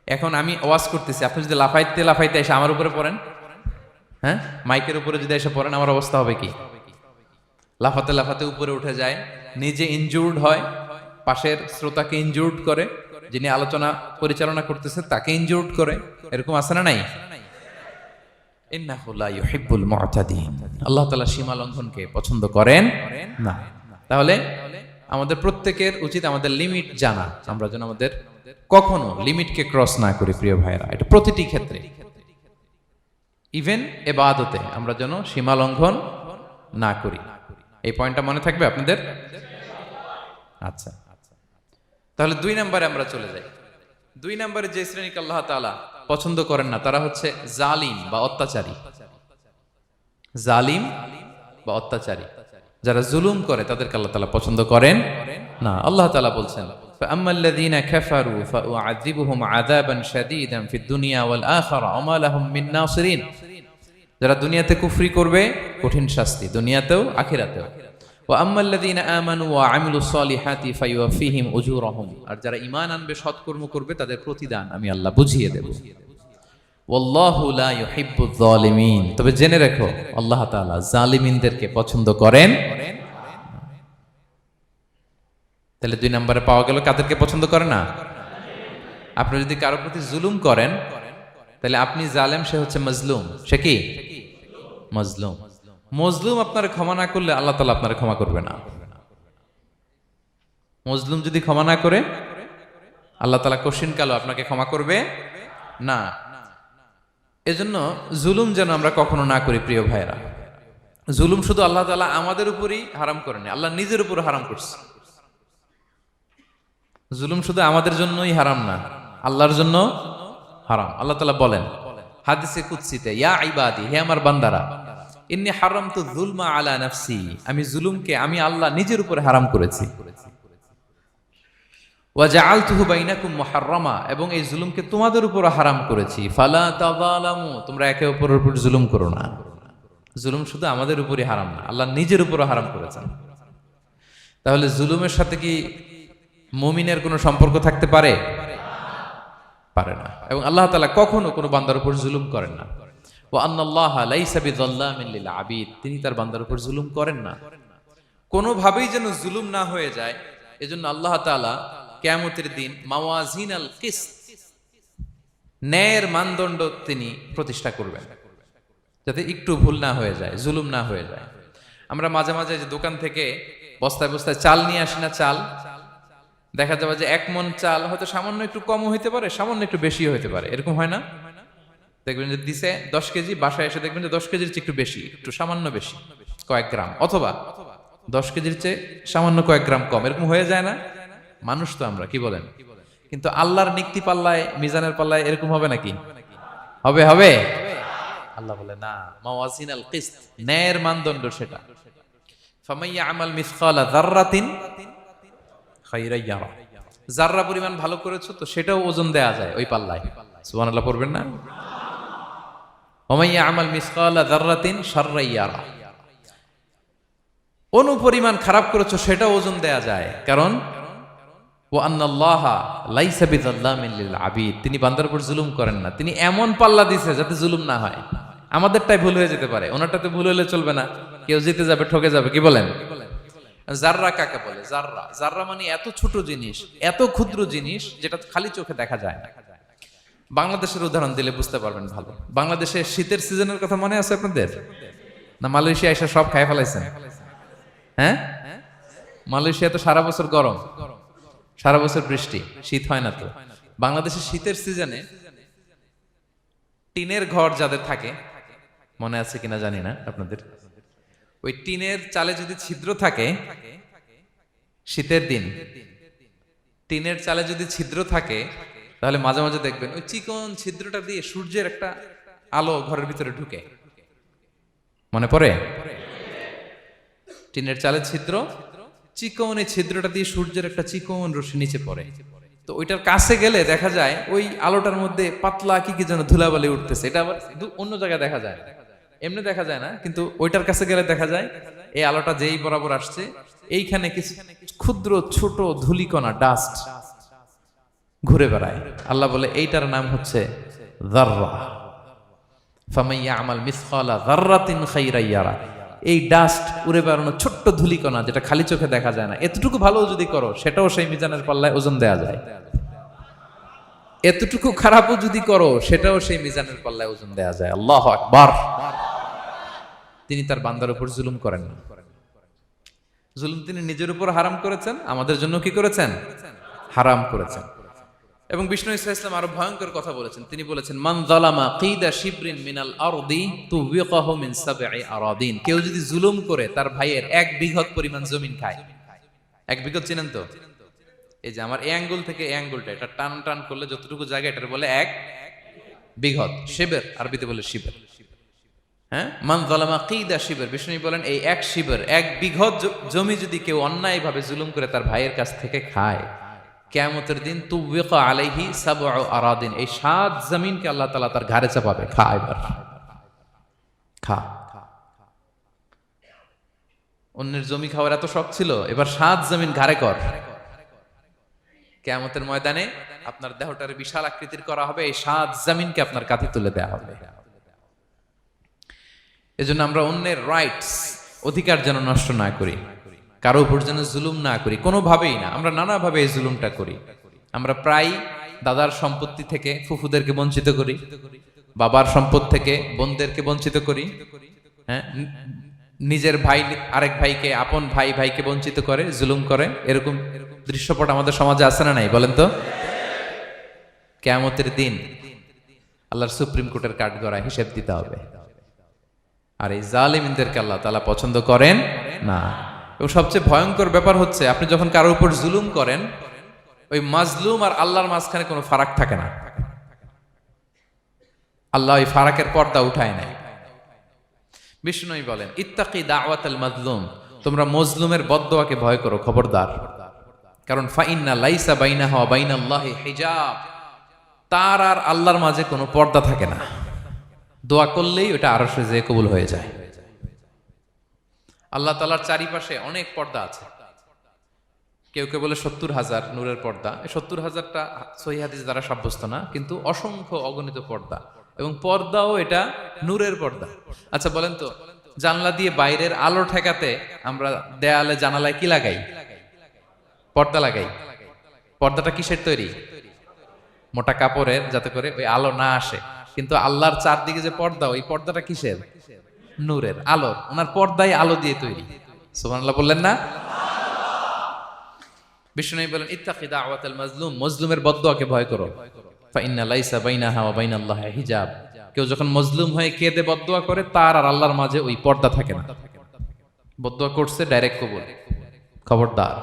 এখন আমি ওয়াজ করতেছি, আপনি যদি লাফাইতে লাফাইতে এসে আমার উপরে পড়েন, হ্যাঁ, মাইকের উপরে যদি এসে পড়েন, আমার অবস্থা হবে কি? লাফাতে লাফাতে উপরে উঠে যায়, নিজে ইনজুর্ড হয়, পাশের শ্রোতাকে ইনজুর্ড করে, যিনি আলোচনা পরিচালনা করতেছে তাকে ইনজুর্ড করে। এরকম আছে না নাই? ইন্নাহু লা ইউহিব্বুল মু'তাদিন। আল্লাহ তাআলা সীমা লঙ্ঘনকে পছন্দ করেন না। তাহলে আমাদের প্রত্যেকের উচিত আমাদের লিমিট জানা, আমরা যেন আমাদের কখনো লিমিটকে ক্রস না করি প্রিয় ভাইরা, এটা প্রতিটি ক্ষেত্রে, ইভেন ইবাদতে আমরা যেন সীমা লঙ্ঘন না করি। এই পয়েন্টটা মনে থাকবে আপনাদের? আচ্ছা, তাহলে 2 নম্বরে আমরা চলে যাই। 2 নম্বরে যে শ্রেণীকে আল্লাহ তাআলা পছন্দ করেন না তারা হচ্ছে জালিম বা অত্যাচারী। জালিম বা অত্যাচারী, যারা জুলুম করে তাদেরকে আল্লাহ তাআলা পছন্দ করেন না। আল্লাহ তাআলা বলছেন ফাআম্মাল্লাযীনা কাফারু ফাউআযিবুহুম আযাবান শাদীদান ফিদ দুনিয়া ওয়াল আখিরা ওয়া মা লাহুম মিন নাসিরিন। যারা দুনিয়াতে কুফরি করবে কঠিন শাস্তি দুনিয়াতেও আখিরাতেও। ওয়া আম্মাল্লাযীনা আমানু ওয়া আমিলুস সলিহাতি ফায়ুওয়াফিহিম উজুরাহুম। আর যারা ঈমান আনবে সৎকর্ম করবে তাদের প্রতিদান আমি আল্লাহ বুঝিয়ে দেব। ওয়াল্লাহু লা ইউহিব্বুয যালিমিন। তবে জেনে রেখো আল্লাহ তাআলা জালিমিনদেরকে পছন্দ করেন। তাহলে 2 নম্বরে পাওয়া গেল কাদেরকে পছন্দ করে না? আপনি যদি কারো প্রতি জুলুম করেন তাহলে আপনি জালেম, সে হচ্ছে মাজলুম। সে কি? মাজলুম। মজলুম আপনার ক্ষমা না করলে আল্লাহ তাআলা আপনার ক্ষমা করবে না। মজলুম যদি ক্ষমা না করে আল্লাহ তাআলা কঠিন কালো আপনাকে ক্ষমা করবে না। এজন্য জুলুম যেন আমরা কখনো না করি প্রিয় ভাইরা। জুলুম শুধু আল্লাহ তাআলা আমাদের উপরই হারাম করেনি, আল্লাহ নিজের উপর হারাম করছে। জুলুম শুধু আমাদের জন্যই হারাম না, আল্লাহর জন্য হারাম। আল্লাহ তাআলা বলেন হাদিসে কুদসিতে, ইয়া ইবাদি, হে আমার বান্দারা, ইন্নী হারামতু যুলমা আলা নাফসি, আমি জুলুমকে আমি আল্লাহ নিজের উপর হারাম করেছি। ওয়া জাআলতুহু বাইনাকুম মুহাররামা, এবং এই জুলুমকে তোমাদের উপর হারাম করেছি। ফালা তাযালামু, তোমরা একে অপরের উপর জুলুম করো না। জুলুম শুধু আমাদের উপরই হারাম না, আল্লাহ নিজের উপর হারাম করেছেন। তাহলে জুলুমের সাথে কি মুমিনের কোনো সম্পর্ক থাকতে পারে? পারে না। এবং আল্লাহ তাআলা কখনো কোনো বান্দার উপর জুলুম করেন না। ওয়া আন্নাল্লাহা লাইসা বিযাল্লামিন লিল আবিদ, তিনি তার বান্দার উপর জুলুম করেন না। কোনোভাবেই যেন জুলুম না হয়ে যায়, এজন্য আল্লাহ তাআলা কিয়ামতের দিন মাওয়াজিনাল কিসত, ন্যায়ের মানদণ্ড তিনি প্রতিষ্ঠা করবেন, যাতে একটু ভুল না হয়ে যায়, জুলুম না হয়ে যায়। আমরা মাঝে মাঝে যে দোকান থেকে বস্তায় বস্তায় চাল নিয়ে আসি না, চাল দেখা যাবে যে 1 মণ চাল হয়তো সামান্য একটু কমও হইতে পারে, সামান্য একটু বেশিও হইতে পারে, এরকম হয় না? দেখবেন যে দিছে 10 কেজি, বাসায় এসে দেখবেন যে 10 কেজির চেয়ে একটু বেশি, একটু সামান্য বেশি কয়েক গ্রাম, অথবা 10 কেজির চেয়ে সামান্য কয়েক গ্রাম কম, এরকম হয়ে যায় না? মানুষ তো আমরা, কি বলেন? কিন্তু আল্লাহর নিক্তি পাল্লায়, মিজানের পাল্লায় এরকম হবে নাকি? হবে? হবে? আল্লাহ বলে না, মাওয়াজিনাল কিসত, ন্যায়ের মানদণ্ড সেটা। ফামাইয়া আমাল মিসকালা যাররাতিন খায়রান ইয়ারা, যাররা পরিমাণ ভালো করেছো তো সেটাও ওজন দেয়া যায় ওই পাল্লায়। সুবহানাল্লাহ পড়বেন না? ওমাইয়া আমাল মিসকালা যাররাতিন শাররান ইয়ারা, অনুপরিমাণ খারাপ করেছো সেটাও ওজন দেয়া যায়। কারণ ওয়া আন্নাল্লাহা লাইসা বিযাল্লামিন লিল আবিদ, তিনি বান্দার উপর জুলুম করেন না। তিনি এমন পাল্লা দিয়েছে যাতে জুলুম না হয়। আমাদেরটাই ভুল হয়ে যেতে পারে, ওনারটাতে ভুল হলে চলবে না, কেউ জিতে যাবে, ঠকে যাবে, কি বলেন? জাররা কাকে বলে? জাররা, জাররা মানে এত ছোট জিনিস, এত ক্ষুদ্র জিনিস যেটা খালি চোখে দেখা যায় না। বাংলাদেশের উদাহরণ দিলে বুঝতে পারবেন ভালো। বাংলাদেশে শীতের সিজনের কথা মনে আছে আপনাদের? না মালয়েশিয়া এসে সব খাই ফেলাইছেন? হ্যাঁ, মালয়েশিয়া তো সারা বছর গরম, সারা বছর বৃষ্টি, শীত হয় না। তো বাংলাদেশের শীতের সিজনে টিনের ঘর যাদের থাকে, মনে আছে কিনা জানি না আপনাদের, ওই টিনের চালে যদি ছিদ্র থাকে, শীতের দিন টিনের চালে যদি ছিদ্র থাকে, তাহলে মাঝে মাঝে দেখবেন ওই চিকন ছিদ্রটা দিয়ে সূর্যের একটা আলো ঘরের ভিতরে ঢুকে। মনে পড়ে? টিনের চালে ছিদ্র, চিকন এই ছিদ্রটা দিয়ে সূর্যের একটা চিকন রশ্মি নিচে পড়ে। তো ওইটার কাছে গেলে দেখা যায় ওই আলোটার মধ্যে পাতলা কি কি যেন ধুলাবালি উঠতেছে। এটা আবার অন্য জায়গায় দেখা যায়, এমনি দেখা যায় না, কিন্তু ওইটার কাছে গেলে দেখা যায় এই আলোটা যেই বরাবর আসছে, এইখানে কিছু ক্ষুদ্র ছোট ধুলিকণা, ডাস্ট ঘুরে বেড়ায়। আল্লাহ বলে এইটার নাম হচ্ছে যাররা। ফামাইয়া আমাল মিসকালা যাররাতিন খায়রান ইয়ারা, এই ডাস্ট উড়ে বেড়ানো ছোট্ট ধুলিকণা যেটা খালি চোখে দেখা যায় না, এতটুকু ভালো যদি করো সেটাও সেই মিজানের পাল্লায় ওজন দেয়া যায়। এতটুকু খারাপও যদি করো সেটাও সেই মিজানের পাল্লায় ওজন দেয়া যায়। আল্লাহু আকবার। তিনি তার বান্দার উপর জুলুম করেন না। জুলুম তিনি নিজের উপর হারাম করেছেন, আমাদের জন্য কি করেছেন? হারাম করেছেন। এবং বিষ্ণু ইসলাম আরো ভয়ঙ্কর কথা বলেছেন। তিনি বলেছেন, মান যালামা কিদা শিবরিন মিনাল আরদি তুবিকাহু মিন সাবঈ আরাদিন। কেউ যদি জুলুম করে তার ভাইয়ের 1 বিঘত পরিমাণ জমিন খায়। 1 বিঘত চিনেন তো? এই যে আমার এই আঙ্গুল থেকে এই আঙ্গুলটা, এটা টান টান করলে যতটুকু জায়গা, এটার বলে 1 বিঘত। শিবের আরবিতে বলে শিবের। হ্যাঁ, মান যালামা কিদা শিবর। বিষ্ণু বলেন এই 1 শিবর, 1 বিঘত জমি যদি কেউ অন্যায়ভাবে জুলুম করে তার ভাইয়ের কাছ থেকে খায়, কিয়ামতের দিন তুবিকা আলাইহি সাবউ আরাদিন, এই 7 জমিনকে আল্লাহ তাআলা তার ঘাড়ে চাপাবে। খা এবার, খা। অন্যের জমি খাওয়ার এত শখ ছিল, এবার 7 জমিন ঘাড়ে কর। কিয়ামতের ময়দানে আপনার দেহটার বিশাল আকৃতির করা হবে, এই 7 জমিনকে আপনার কাঁধে তুলে দেওয়া হবে। এজন্য আমরা অন্যের রাইটস, অধিকার যেন নষ্ট না করি, কারো উপর যেন জুলুম না করি, কোনোভাবেই না। আমরা নানাভাবে এই জুলুমটা করি। আমরা প্রায় দাদার সম্পত্তি থেকে ফুফুদেরকে বঞ্চিত করি, বাবার সম্পদ থেকে বোনদেরকে বঞ্চিত করি। হ্যাঁ, নিজের ভাই আরেক ভাইকে, আপন ভাই ভাইকে বঞ্চিত করে, জুলুম করে। এরকম দৃশ্যপট আমাদের সমাজে আছে না নাই বলেন তো? কিয়ামতের দিন আল্লাহর সুপ্রিম কোর্টের কাঠগড়ায় হিসেব দিতে হবে। আর এই জালিমদেরকে আল্লাহ তাআলা পছন্দ করেন না। এবং সবচেয়ে ভয়ঙ্কর ব্যাপার হচ্ছে, আপনি যখন কারোর উপর জুলুম করেন, ওই মাজলুম আর আল্লাহর মাঝখানে কোনো ফারাক থাকে না। আল্লাহ ওই ফারাকের পর্দা উঠায় নাই। বিষ্ণু বলেন, ইত্তাকি দাওয়াতাল মাজলুম, তোমরা মজলুমের বদদোয়াকে ভয় করো, খবরদার। কারণ ফাইন্না লাইসা বাইনাহা ওয়া বাইনাল্লাহি হিজাব, তার আর আল্লাহর মাঝে কোনো পর্দা থাকে না। দোয়া করলেই ওটা আরশে যেয়ে কবুল হয়ে যায়। আল্লাহ তাআলার চারিপাশে অনেক পর্দা আছে। কেউ কেউ বলে 70,000 নূরের পর্দা। এই 70,000টা সহিহ হাদিস দ্বারা সাব্যস্ত না, কিন্তু অসংখ্য অগণিত পর্দা, এবং পর্দাও এটা নূরের পর্দা। আচ্ছা বলেন তো, জানলা দিয়ে বাইরের আলো ঠেকাতে আমরা দেয়ালে জানালায় কি লাগাই? পর্দা লাগাই। পর্দাটা কিসের তৈরি? মোটা কাপড়ের, যাতে করে ওই আলো না আসে। কিন্তু আল্লাহর চারদিকে যে পর্দা, ওই পর্দাটা কিসের? নূরের, আলোর। ওনার পর্দাই আলো দিয়ে তৈরি। সুবহানাল্লাহ বললেন না? বিষ্ণু বলেন, ইত্তাকি দাওয়াতাল মাজলুম, মজলুমের বদদোয়াকে ভয় করো। ফাইন্না লাইসা বাইনাহা ওয়া বাইনাল্লাহি হিজাব, কেউ যখন মজলুম হয়ে কেঁদে বদদোয়া করে, তার আর আল্লাহর মাঝে ওই পর্দা থাকে না। বদদোয়া করছে, ডাইরেক্ট কবুল। খবরদার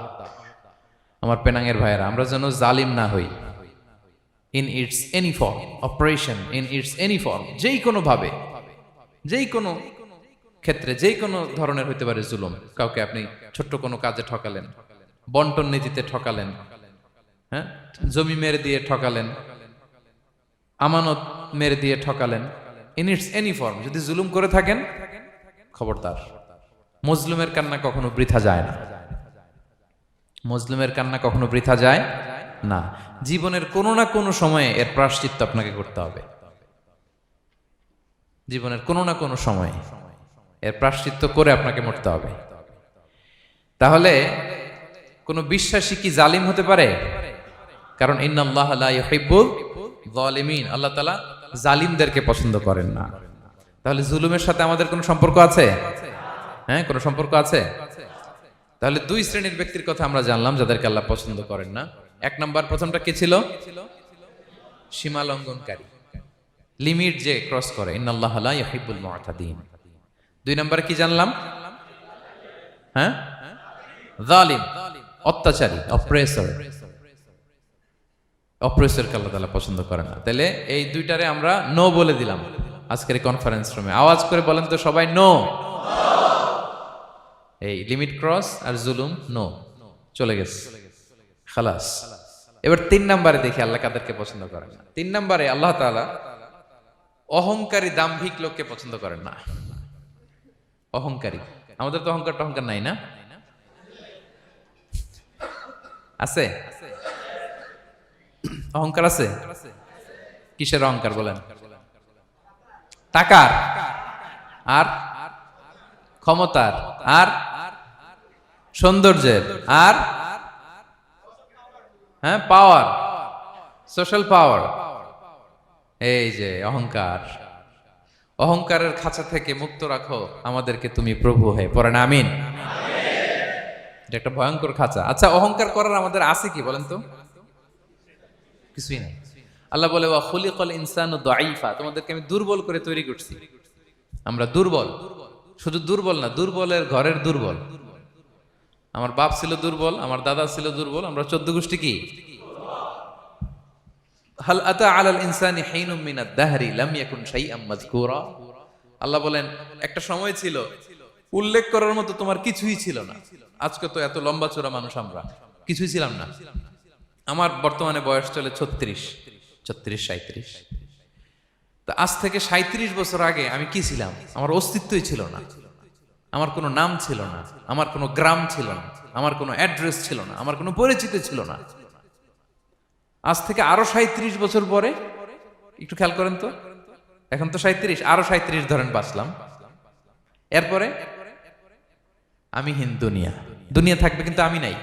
আমার পেনাঙ্গের ভাইয়েরা, আমরা যেন জালিম না হই। In it's any form, operation in it's any form, যেই কোনো ভাবে, যেই কোনো ক্ষেত্রে, যেই কোনো ধরনের হইতে পারে জুলুম। কাউকে আপনি ছোট্ট কোনো কাজে ঠকালেন, বন্টন নীতিতে ঠকালেন, হ্যাঁ, জমি মেরে দিয়ে ঠকালেন, আমানত মেরে দিয়ে ঠকালেন, ইন ইটস এনি ফর্ম যদি জুলুম করে থাকেন, খবরদার। মজলুমের কান্না কখনো বৃথা যায় না। মজলুমের কান্না কখনো বৃথা যায় না। জীবনের কোনো না কোনো সময়ে এর প্রায়শ্চিত্ত আপনাকে করতে হবে। জীবনের কোনো না কোনো সময়ে এর প্রায়শ্চিত্ত করে আপনাকে মরতে হবে। তাহলে কোন বিশ্বাসী কি জালিম হতে পারে? কারণ ইন্নাল্লাহা লা ইউহিব্বুল যালিমিন, আল্লাহ তাআলা জালিমদেরকে পছন্দ করেন না। তাহলে জুলুমের সাথে আমাদের কোনো সম্পর্ক আছে? হ্যাঁ, কোনো সম্পর্ক আছে। তাহলে 2 শ্রেণীর ব্যক্তির কথা আমরা জানলাম যাদেরকে আল্লাহ পছন্দ করেন না। 1 নাম্বার, প্রথমটা কে ছিল? সীমা লঙ্ঘনকারী, লিমিট যে ক্রস করে, ইন্নাল্লাহা লা ইউহিব্বুল মুআতাদিন। 2 নাম্বারে কি জানলাম? হ্যাঁ, জালিম, অত্যাচারী, অপ্রেসর। অপ্রেসরকে আল্লাহ তাআলা পছন্দ করেন না। তাহলে এই 2টারে আমরা নো বলে দিলাম আজকের এই কনফারেন্স রুমে। আওয়াজ করে বলেন তো সবাই, নো। এই লিমিট ক্রস আর জুলুম, নো, চলে গেছে, খালাস। এবার 3 নাম্বারে দেখি আল্লাহ কাদেরকে পছন্দ করেন না। 3 নাম্বারে আল্লাহ তাআলা অহংকারী, দাম্ভিক লোককে পছন্দ করেন না। অহংকারী, আমাদের তো অহংকার নাই না? আছে? অহংকার আছে? কিসের অহংকার বলেন? টাকার, আর ক্ষমতার, আর সৌন্দর্যের, আর হ্যাঁ পাওয়ার। সোশ্যাল পাওয়ার, এই যে অহংকার, অহংকারের খাঁচা থেকে মুক্ত রাখো আমাদেরকে তুমি প্রভু হয়ে, পড়েন আমিন। এটা একটা ভয়ঙ্কর খাঁচা। আচ্ছা, অহংকার করার আমাদের আছে কি বলেন তো? কিছুই নাই। আল্লাহ বলে ওয়া খুলিকাল ইনসানু দাঈফা, তোমাদেরকে আমি দুর্বল করে তৈরি করছি। আমরা দুর্বল, শুধু দুর্বল না, দুর্বলের ঘরের দুর্বল। আমার বাপ ছিল দুর্বল, আমার দাদা ছিল দুর্বল, আমরা 14 গোষ্ঠী কি? হাল আতা আলাল ইনসানি হিনুম মিনাদ দাহরি লাম ইয়াকুন শাইআম মাযকুরা। আল্লাহ বলেন একটা সময় ছিল উল্লেখ করার মতো তোমার কিছুই ছিল না। আজকে তো এত লম্বা চড়া মানুষ, আমরা কিছুই ছিলাম না। আমার বর্তমানে বয়স চলে 36, 37। তো আজ থেকে 37 বছর আগে আমি কি ছিলাম? আমার অস্তিত্বই ছিল না, আমার কোনো নাম ছিল না, আমার কোনো গ্রাম ছিল না, আমার কোনো অ্যাড্রেস ছিল না, আমার কোনো পরিচিতি ছিল না। আজ থেকে আরো 37 বছর পরে একটু খেয়াল করেন তো, এখন তো 37, আরো 37 ধরেন বাঁচলাম। এরপরে আমি দুনিয়া, দুনিয়া থাকবে কিন্তু আমি নাই।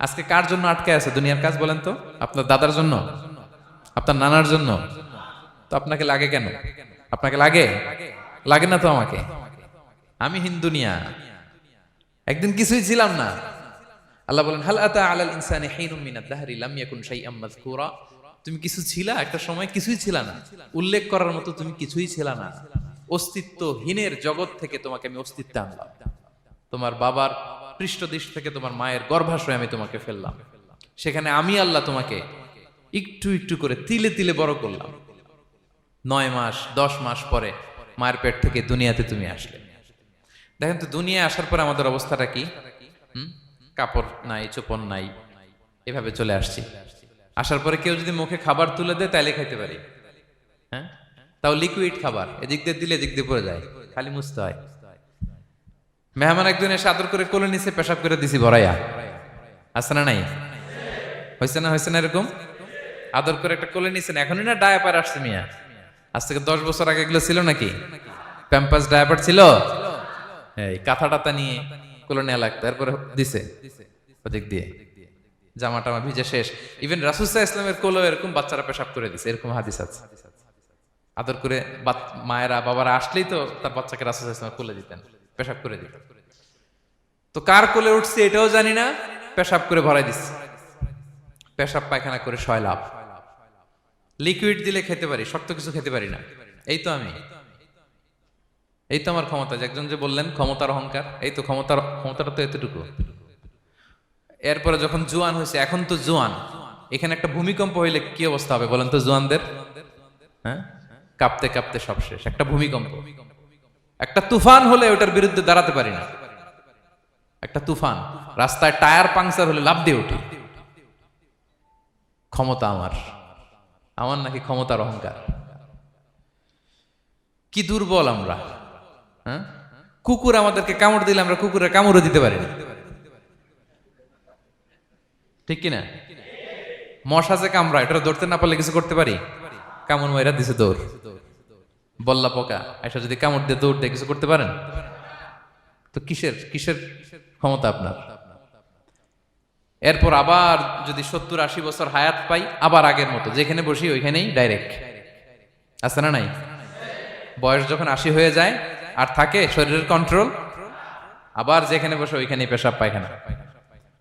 আজকে কার জন্য আটকে আছে দুনিয়ার কাজ বলেন তো? আপনার দাদার জন্য, আপনার নানার জন্য। তো আপনাকে লাগে কেন? আপনাকে লাগে? লাগে না তো আমাকে। আমি দুনিয়া, একদিন কিছুই ছিলাম না। আল্লাহ বলেন হাল আতা আলাল ইনসানি হিনুম মিনাদ দাহরি লাম ইয়াকুন শাইআম মাযকুরা। তুমি কিছু ছিলা, একটা সময় কিছুই ছিলা না, উল্লেখ করার মতো তুমি কিছুই ছিলা না। অস্তিত্বহীনের জগৎ থেকে তোমাকে আমি অস্তিত্বে আনলাম। তোমার বাবার পৃষ্ঠদেশ থেকে তোমার মায়ের গর্ভাশয়ে আমি তোমাকে ফেললাম। সেখানে আমি আল্লাহ তোমাকে একটু একটু করে তিলে তিলে বড় করলাম। 9 মাস 10 মাস পরে মায়ের পেট থেকে দুনিয়াতে তুমি আসলে। দেখেন তো দুনিয়ায় আসার পরে আমাদের অবস্থাটা কি? কাপড় নাই, চোপড় নাই, এভাবে চলে আসছি। আসার পরে কেউ যদি মুখে খাবার তুলে দেয় তাইলে খাইতে পারি, হ্যাঁ, তাও লিকুইড খাবার, এদিক দিয়ে দিলে এদিক দিয়ে পড়ে যায়, খালি মুছতে হয়। মেহমান একজন এসে আদর করে কোলে নিচে পেশাব করে দিছি ভরাইয়া, আছে না নাই? হয়েছে না, হয়েছে না এরকম? আদর করে একটা কোলে নিছেন, এখনই না ডায়াপার আসছে মিয়া। আজ থেকে 10 বছর আগে এগুলো ছিল নাকি? প্যাম্পাস ডায়াপার ছিল, এই কাঁথা টাথা নিয়ে কোলে নেওয়া লাগতো, এরপরে দিছে ওদিক দিয়ে, জামা টামা ভিজে শেষ। ইভেন রাসূল সাল্লাল্লাহু আলাইহি ওয়াসাল্লামের কোলেও এরকম বাচ্চারা পেশাব করে দিছে, এরকম হাদিস আছে। আদর করে মায়েরা বাবারা আসলেই তো তার বাচ্চাকে রাসূল সাল্লাল্লাহু আলাইহি ওয়াসাল্লাম কোলে দিতেন, পেশাব করে দিতেন। তো কার কোলে উঠছে এটাও জানি না, পেশাব করে ভরাই দিচ্ছে। পেশাব পায়খানা করে সয়লাভ। লিকুইড দিলে খেতে পারি, শক্ত কিছু খেতে পারি না। এই তো আমি, এই তো আমার ক্ষমতা। একজন যে বললেন ক্ষমতার অহংকার, এই তো ক্ষমতাটা তো এতটুকু। এরপরে যখন জোয়ান হয়েছে, এখন তো জোয়ান, এখানে একটা ভূমিকম্প হইলে কি অবস্থা হবে বলেন তো জোয়ানদের? হ্যাঁ, কাঁপতে কাঁপতে সব শেষ। একটা ভূমিকম্প, একটা তুফান হলে ওটার বিরুদ্ধে দাঁড়াতে পারি না। একটা তুফান, রাস্তায় টায়ার পাংচার হলে লাফ দিয়ে উঠি। ক্ষমতা আমার, আমার নাকি ক্ষমতার অহংকার? কি দুর্বল আমরা, হ্যাঁ? কুকুর আমাদেরকে কামড় দিলে আমরা কুকুরের কামড়ও দিতে পারি না, ঠিক কিনা? মশা যে কামড়া, এটা ধরতে না পারলে কিছু করতে পারি? কামড় মাইরা দিছে দৌড়। বল্লা পোকা এসে যদি কামড় দিয়ে দৌড় দিয়ে কিছু করতে পারেন? তো কিসের কিসের ক্ষমতা আপনার? এরপর আবার যদি 70-80 বছর হায়াত পাই, আবার আগের মতো যেখানে বসি ওইখানেই ডাইরেক্ট, আছে না নাই? বয়স যখন 80 হয়ে যায় আর থাকে শরীরের কন্ট্রোল, আবার যেখানে বসে ওইখানেই পেশাব পায়খানা।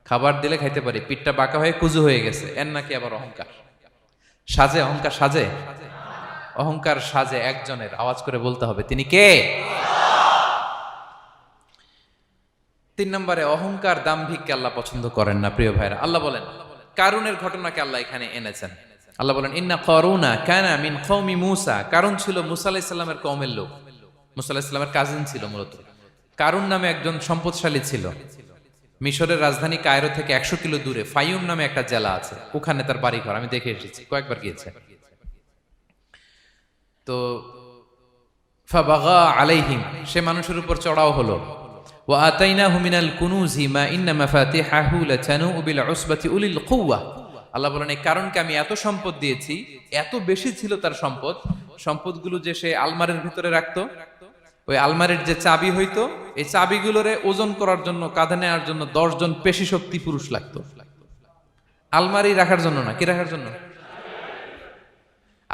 খাবার দিলে খাইতে পারি, পিঠটা বাঁকা হয়ে কুজু হয়ে গেছে, এর নাকি আবার অহংকার? সাজে অহংকার, সাজে অহংকার, সাজে একজনের। আওয়াজ করে বলতে হবে তিনি কে? 3 নম্বরে অহংকার, দাম্ভিককে আল্লাহ পছন্দ করেন না প্রিয় ভাইরা। আল্লাহ বলেন কারুনের ঘটনাকে আল্লাহ এখানে এনেছেন। আল্লাহ বলেন ইন্না কারুনা কানা মিন কওমি মূসা। কারুন ছিল মুসা আলাইহিস সালামের কওমের লোক, মুসা আলাইহিস সালামের কাজিন ছিল মূলত। কারুন নামে একজন সম্পদশালী ছিল। মিশরের রাজধানী কায়রো থেকে 100 কিলো দূরে ফাইয়ুম নামে একটা জেলা আছে, ওখানে তার বাড়ি ঘর। আমি দেখে এসেছি, কয়েকবার গিয়েছে। তো ফাবাগা আলাইহিম, সে মানুষের উপর চড়াও হলো। ওয়া আতাইনাহু মিনাল কুনুজি মা ইন্না মাফাতিহাহু লাতানু বিল উসবাতি উলিল কুওয়া। আল্লাহ বলেন এই কারণকে আমি এত সম্পদ দিয়েছি, এত বেশি ছিল তার সম্পদ, সম্পদগুলো যে সে আলমারির ভিতরে রাখতো, ওই আলমারির যে চাবি হইতো, এই চাবিগুলোরে ওজন করার জন্য, কাঁধে নেওয়ার জন্য 10 জন পেশি শক্তি পুরুষ লাগতো। আলমারি রাখার জন্য না, কি রাখার জন্য?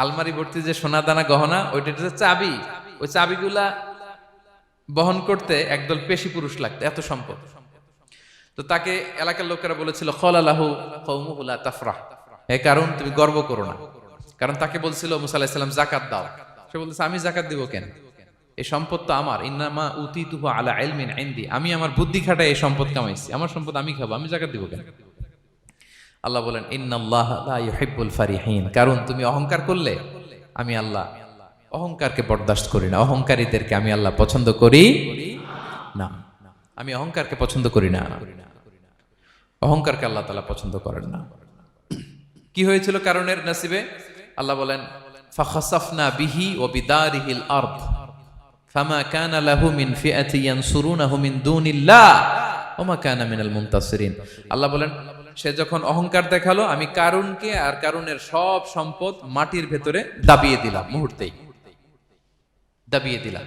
আলমারি ভর্তি যে সোনা দানা গহনা, ওইটা যে চাবি, ওই চাবিগুলা বহন করতে একদল পেশি পুরুষ লাগতো, এত সম্পদ। তো তাকে এলাকার লোকেরা বলেছিল খলালাহু কওমুহু লা তাফরাহ, হে কারণ তুমি গর্ব করো না। কারণ তাকে বলছিল মুসা আলাইহিস সালাম যাকাত দাও, সে বলতেছে আমি যাকাত দিব কেন, এই সম্পদ তো আমার, ইন্নামা উতিতুহু আলা ইলমিন ইনদি, আমি আমার বুদ্ধি খাটায় এই সম্পদ কামাইছি, আমার সম্পদ আমি খাবো, আমি যাকাত দিব কেন। আল্লাহ বলেন ইন্নাল্লাহা লা ইউহিব্বুল ফারিহিন, কারণ তুমি অহংকার করলে আমি আল্লাহ অহংকারকে বরদাস্ত করি না, অহংকারীদেরকে আমি আল্লাহ পছন্দ করি না, আমি অহংকারকে পছন্দ করি না, অহংকারকে আল্লাহ তাআলা পছন্দ করেন না। কি হয়েছিল কারণের নসিবে? আল্লাহ বলেন ফাখাসাফনা বিহি ওয়া বিদারিহিল আরদ ফামা কানা লাহু মিন ফিআতি ইয়ানসুরুনাহু মিন দুনিল্লাহ ওয়া মা কানা মিনাল মুনতাসিরিন। আল্লাহ বলেন সে যখন অহংকার দেখালো, আমি কারুনকে আর কারুনের সব সম্পদ মাটির ভেতরে দাবিয়ে দিলাম, মুহূর্তেই দাবিয়ে দিলাম।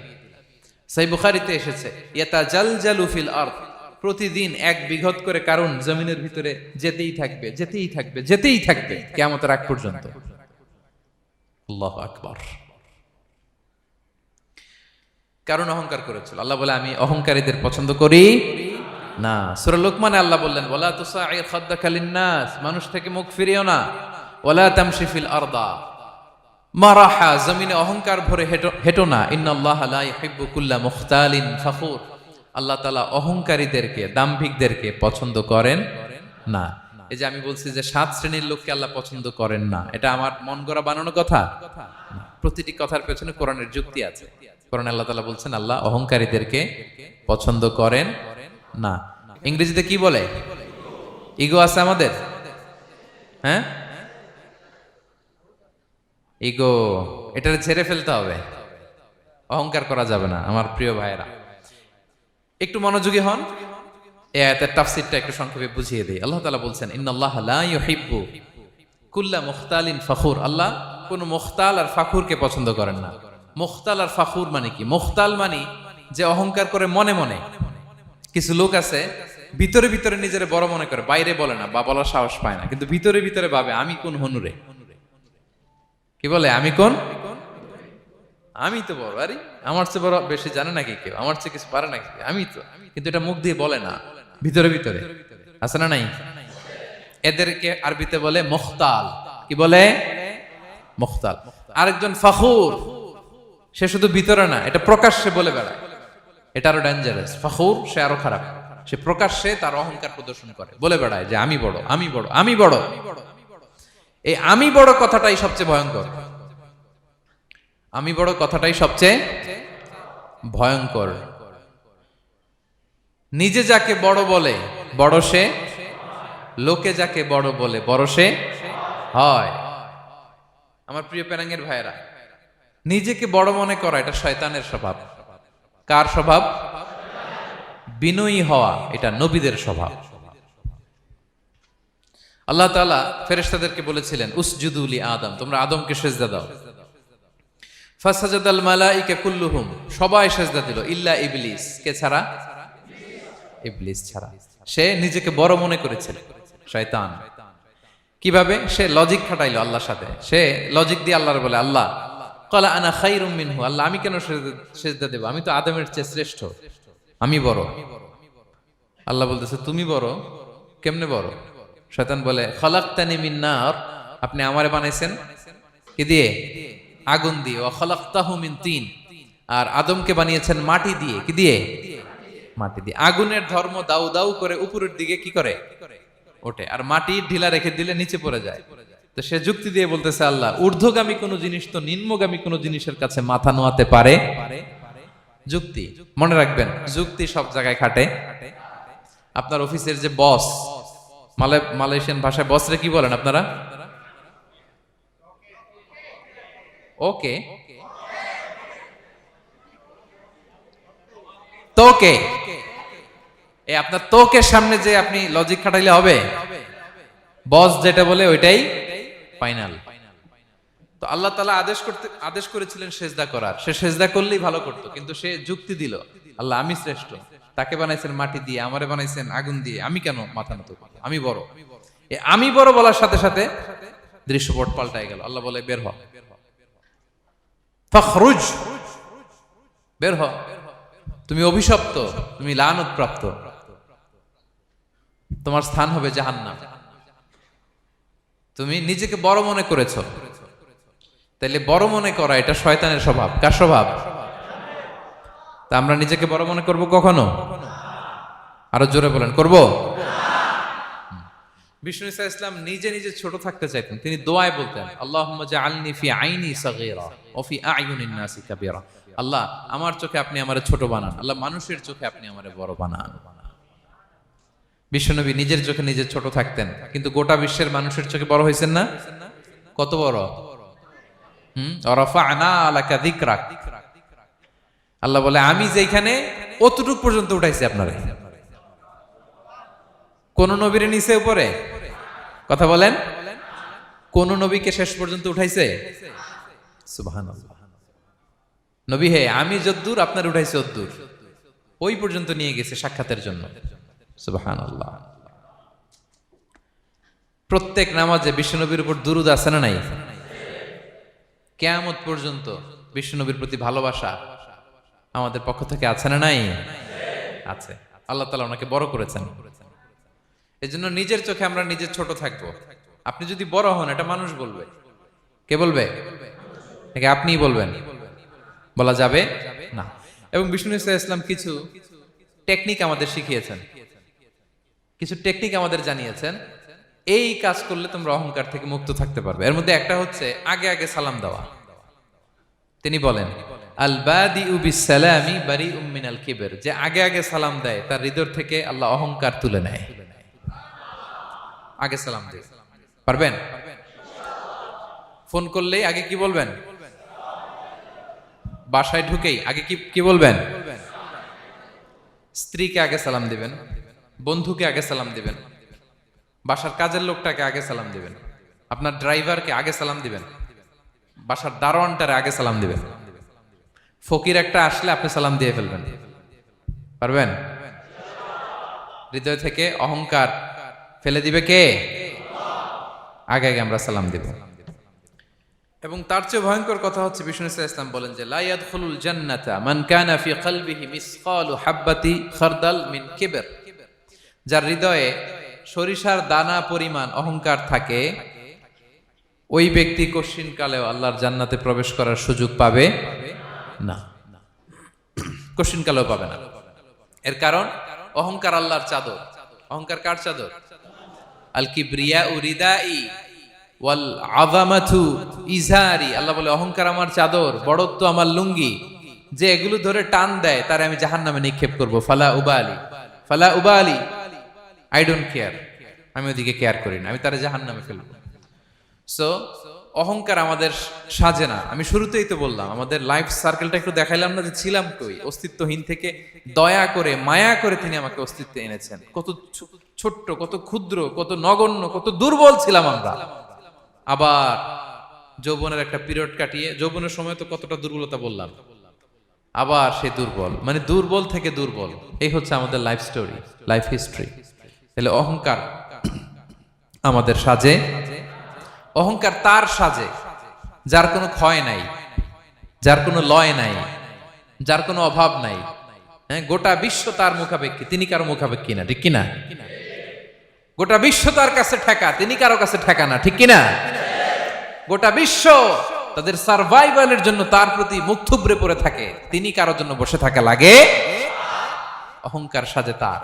সহিহ বুখারীতে এসেছে ইয়াতাজালজালু ফিল আরদ, প্রতিদিন এক বিঘত করে কারুন জমিনের ভিতরে যেতেই থাকবে, যেতেই থাকবে, যেতেই থাকবে কিয়ামতের আগ পর্যন্ত। আল্লাহু আকবার। কারণ অহংকার করেছিল। আল্লাহ বলে আমি অহংকারীদের পছন্দ করি না। সূরা লোকমানে আল্লাহ বললেন ওয়ালা তুসাইর খাদ্দাকা লিন্নাস, মানুষ থেকে মুখ ফিরিও না, ওয়ালা তামশি ফিল আরদা মারাহা, জমিনে অহংকার ভরে হেঁটো না, ইন্নাল্লাহা লা ইউহিব্বু কুল্লা মুখতালিন ফখুর, আল্লাহ তাআলা অহংকারীদেরকে, দাম্ভিকদেরকে পছন্দ করেন না। এই যে আমি বলছি যে 7 শ্রেণীর লোককে আল্লাহ পছন্দ করেন না, এটা আমার মন গড়া বানানো কথা। প্রতিটি কথার পেছনে কোরআনের যুক্তি আছে। কোরআনে আল্লাহ তাআলা বলছেন আল্লাহ অহংকারীদেরকে পছন্দ করেন না। ইংরেজিতে কি বলে? ইগো আছে আমাদের, হ্যাঁ ইগো, এটা ছেড়ে ফেলতে হবে, অহংকার করা যাবে না। আমার প্রিয় ভাইয়েরা একটু মনোযোগী হন, এই আয়াতের তাফসীরটা একটু সংক্ষেপে বুঝিয়ে দেই। আল্লাহ তাআলা বলছেন ইন্নাল্লাহা লা ইউহিব্বু কুল্লা মুখতালিন ফখুর, আল্লাহ কোন মুখতাল আর ফাখুরকে পছন্দ করেন না। মুখতাল আর ফাখুর মানে কি? মুখতাল মানে যে অহংকার করে মনে মনে। কিছু লোক আছে ভিতরে ভিতরে নিজের বড় মনে করে, বাইরে বলে না বা বলার সাহস পায় না, কিন্তু ভিতরে ভিতরে ভাবে আমি কোন হনুরে, কি বলে আমি কোন, আমি তো বড়, আরে আমার চেয়ে বড় বেশি জানে নাকি কেউ, আমার চেয়ে কিছু পারে নাকি, আমি তো, কিন্তু এটা মুখ দিয়ে বলে না, ভিতরে ভিতরে আছে না নাই? এদেরকে আরবিতে বলে মুখতাল। কি বলে? মুখতাল। আরেকজন ফখুর, সে শুধু ভিতরে না, এটা প্রকাশ্যে বলে বেড়ায়, এটা আরো ডেঞ্জারাস। ফখুর সে আরো খারাপ, সে প্রকাশ্যে তার অহংকার প্রদর্শন করে, বলে বেড়ায় যে আমি বড়, আমি বড়, আমি বড়। এই আমি বড় কথাটাই সবচেয়ে ভয়ঙ্কর, আমি বড় কথাটাই সবচেয়ে ভয়ঙ্কর। নিজে যাকে বড় বলে বড় সে, লোকে যাকে বড় বলে বড় সে হয়। আমার প্রিয় পেনাঙ্গের ভাইয়েরা, নিজেকে বড় মনে করা এটা শয়তানের স্বভাব। কার স্বভাব? বিনয়ী হওয়া এটা নবীদের স্বভাব। আল্লাহ তাআলা ফেরেশতাদেরকে বলেছিলেন উসজুদু লি আদম, তোমরা আদমকে সিজদা দাও। ফাসাজাদাল মালাইকা কুল্লুহুম, সবাই সিজদা দিল ইল্লা ইবলিস, কে ছাড়া? ইবলিস ছাড়া। সে নিজেকে বড় মনে করেছিল, শয়তান। কিভাবে? সে লজিক খাটাইলো আল্লাহর সাথে, সে লজিক দিয়ে আল্লাহর বলে আল্লাহ ক্বালা আনা খায়রুম মিনহু, আল্লাহ আমি কেন সিজদা দেব, আমি তো আদমের চেয়ে শ্রেষ্ঠ, আমি বড়। আল্লাহ বলতেছে তুমি বড়, কেমনে বড়? শয়তান বলে খলাকতানি মিন নার, আপনি আমারে বানাইছেন কি দিয়ে? আগুন দিয়ে। ওয়া খলাকতাহু মিন তিন, আর আদমকে বানিয়েছেন মাটি দিয়ে। কি দিয়ে? মাটি দিয়ে। আগুনের ধর্ম দাউ দাউ করে উপরের দিকে কি করে? ওঠে, আর মাটি ঢিলা রেখে দিলে নিচে পড়ে যায়। তো সে যুক্তি দিয়ে বলতেছে আল্লাহ ঊর্ধ্বগামী কোন জিনিস তো নিম্নগামী কোন জিনিসের কাছে মাথা নোয়াতে পারে? যুক্তি, মনে রাখবেন যুক্তি সব জায়গায় খাটে। আপনার অফিসের যে বস, মালয়েশিয়ান ভাষায় বসরে কি বলেন আপনারা? ওকে, তোকে, এই আপনার তোকের সামনে যে আপনি লজিক খাটাইলে হবে? বস যেটা বলে ওইটাই ফাইনাল। তো আল্লাহ তাআলা আদেশ করেছিলেন সেজদা করার, সে সেজদা করলেই ভালো করতো, কিন্তু সে যুক্তি দিল আল্লাহ আমি শ্রেষ্ঠ, তাকে বানাইছেন মাটি দিয়ে, আমারে বানাইছেন আগুন দিয়ে, আমি কেন মাথা নত করব, আমি বড়। আমি বড় বলার সাথে সাথে দৃশ্যপট পাল্টাই গেল। আল্লাহ বলে বের হ, ফাখরুজ, বের হ, তুমি অভিশপ্ত, তুমি লানত প্রাপ্ত, তোমার স্থান হবে জাহান্নাম। তুমি নিজেকে বড় মনে করেছো, তাইলে বড় মনে করা এটা শয়তানের স্বভাব। কার স্বভাব? তা আমরা নিজেকে বড় মনে করব কখনো? আরো জোরে বলেন, করব? বিষ্ণু ঈসা ইসলাম নিজে নিজে ছোট থাকতে চাইতেন। তিনি দোয়ায় বলতেন, আল্লাহুম্মা জাআলনি ফি আইনি সাগীরা ওয়া ফি আ'য়ুনিন নাসি কাবীরা। আল্লাহ, আমার চোখে আপনি আমারে ছোট বানান, আল্লাহ মানুষের চোখে আপনি আমারে বড় বানান। বিশ্বনবী নিজের চোখে নিজে ছোট থাকতেন, কিন্তু গোটা বিশ্বের মানুষের চোখে বড় হয়েছেন না? কত বড়? রাফা'না লাকা যিকরাক। আল্লাহ বলে, আমি যেখানে অতটুক পর্যন্ত উঠাইছি আপনারে। কোন নবীর নিচে উপরে? কথা বলেন, কোন নবীকে শেষ পর্যন্ত উঠাইছে? সুবহানাল্লাহ। নবী হে, আমি যদ্দূর আপনার উঠাইছি অদ্দূর, ওই পর্যন্ত নিয়ে গেছে সাক্ষাতের জন্য। সুবহানাল্লাহ। প্রত্যেক নামাজে বিশ্বনবীর উপর দুরূদ আছে না নাই? কিয়ামত পর্যন্ত বিশ্বনবীর প্রতি ভালোবাসা আমাদের পক্ষ থেকে আছে না নাই? আছে। আল্লাহ তাআলা ওনাকে বড় করেছেন। এজন্য নিজের চোখে আমরা নিজে ছোট থাকবো। আপনি যদি বড় হন, এটা মানুষ বলবে। কে বলবে? নাকি আপনিই বলবেন? বলা যাবে না। এবং বিষ্ণু ঈসা ইসলাম কিছু টেকনিক আমাদের শিখিয়েছেন, কিছু টেকনিক আমাদের জানিয়েছেন। এই কাজ করলে তোমরা অহংকার থেকে মুক্ত থাকতে পারবে। এর মধ্যে একটা হচ্ছে আগে আগে সালাম দেওয়া। তিনি বলেন, আল বাদিউ বিসসালামি বারিউম মিনাল কিবর, যে আগে আগে সালাম দেয় তার হৃদয় থেকে আল্লাহ অহংকার তুলে নেয়। আগে সালাম দিয়ে পারবেন? ফোন করলেই আগে কি বলবেন? বাসায় ঢুকেই আগে কি বলবেন? স্ত্রীকে আগে সালাম দিবেন, বন্ধুকে আগে সালাম দিবেন, বাসার কাজের লোকটাকে আগে সালাম দিবেন, আপনার ড্রাইভারকে আগে সালাম দিবেন, বাসার দারোয়ানটারে আগে সালাম দিবেন। ফকির একটা আসলে আপনি সালাম দিয়ে ফেলবেন। পারবেন? হৃদয় থেকে অহংকার ফেলে দিবে কে? আগে আগে আমরা সালাম দিব। এবং তার চেয়ে ভয়ঙ্কর কথা হচ্ছে, বিষ্ণু ইসলাম বলেন যে লা ইয়াদখুলুল জান্নাতা মান কানা ফি কলবিহি মিসকালু হাববাতি খারদাল মিন কিবর, যার হৃদয়ে সরিষার দানা পরিমাণ অহংকার থাকে, ওই ব্যক্তি কশিনকালেও আল্লাহর জান্নাতে প্রবেশ করার সুযোগ পাবে না। কশিনকালেও পাবে না। এর কারণ অহংকার আল্লাহর চাদর। অহংকার কার চাদর? আল কিবরিয়া রিদাই ওয়াল আযামাতু ইজারি। আল্লাহ বলে, অহংকার আমার চাদর, বড়ত্ব আমার লুঙ্গি। যে এগুলো ধরে টান দেয় তারে আমি জাহান্নামে নিক্ষেপ করব। ফালা উবালি, ফালা উবালি, আই ডোন্ট কেয়ার, আমি ওদিকে কেয়ার করি না, আমি তারে জাহান্নামে ফেলবো। সো অহংকার আমাদের সাজে না। আমি শুরুতেই তো বললাম, আমাদের লাইফ সার্কেলটা একটু দেখাইলাম না যে ছিলাম কই? অস্তিত্বহীন থেকে দয়া করে মায়া করে তিনি আমাকে অস্তিত্বে এনেছেন। কত ছোট্ট, কত ক্ষুদ্র, কত নগণ্য, কত দুর্বল ছিলাম আমরা। আবার যৌবনের একটা পিরিয়ড কাটিয়ে, যৌবনের সময় তো কতটা দুর্বলতা বললাম, আবার সে দুর্বল, মানে দুর্বল থেকে দুর্বল। এই হচ্ছে আমাদের লাইফ স্টোরি, লাইফ হিস্ট্রি। তাহলে অহংকার আমাদের সাজে। অহংকার তার সাজে যার কোনো ক্ষয় নাই, যার কোনো লয় নাই, যার কোনো অভাব নাই। হ্যাঁ, গোটা বিশ্ব তার মুখাপেক্ষী, তিনি কারো মুখাপেক্ষী না, ঠিক কিনা? গোটা বিশ্ব তার কাছে ঠেকা, তিনি কারো কাছে ঠেকা না, ঠিক কিনা? গোটা বিশ্ব তাদের সার্ভাইভালের জন্য তার প্রতি মুখ থুবড়ে পড়ে থাকে, তিনি কারোর জন্য বসে থাকা লাগে। অহংকার সাজে তার।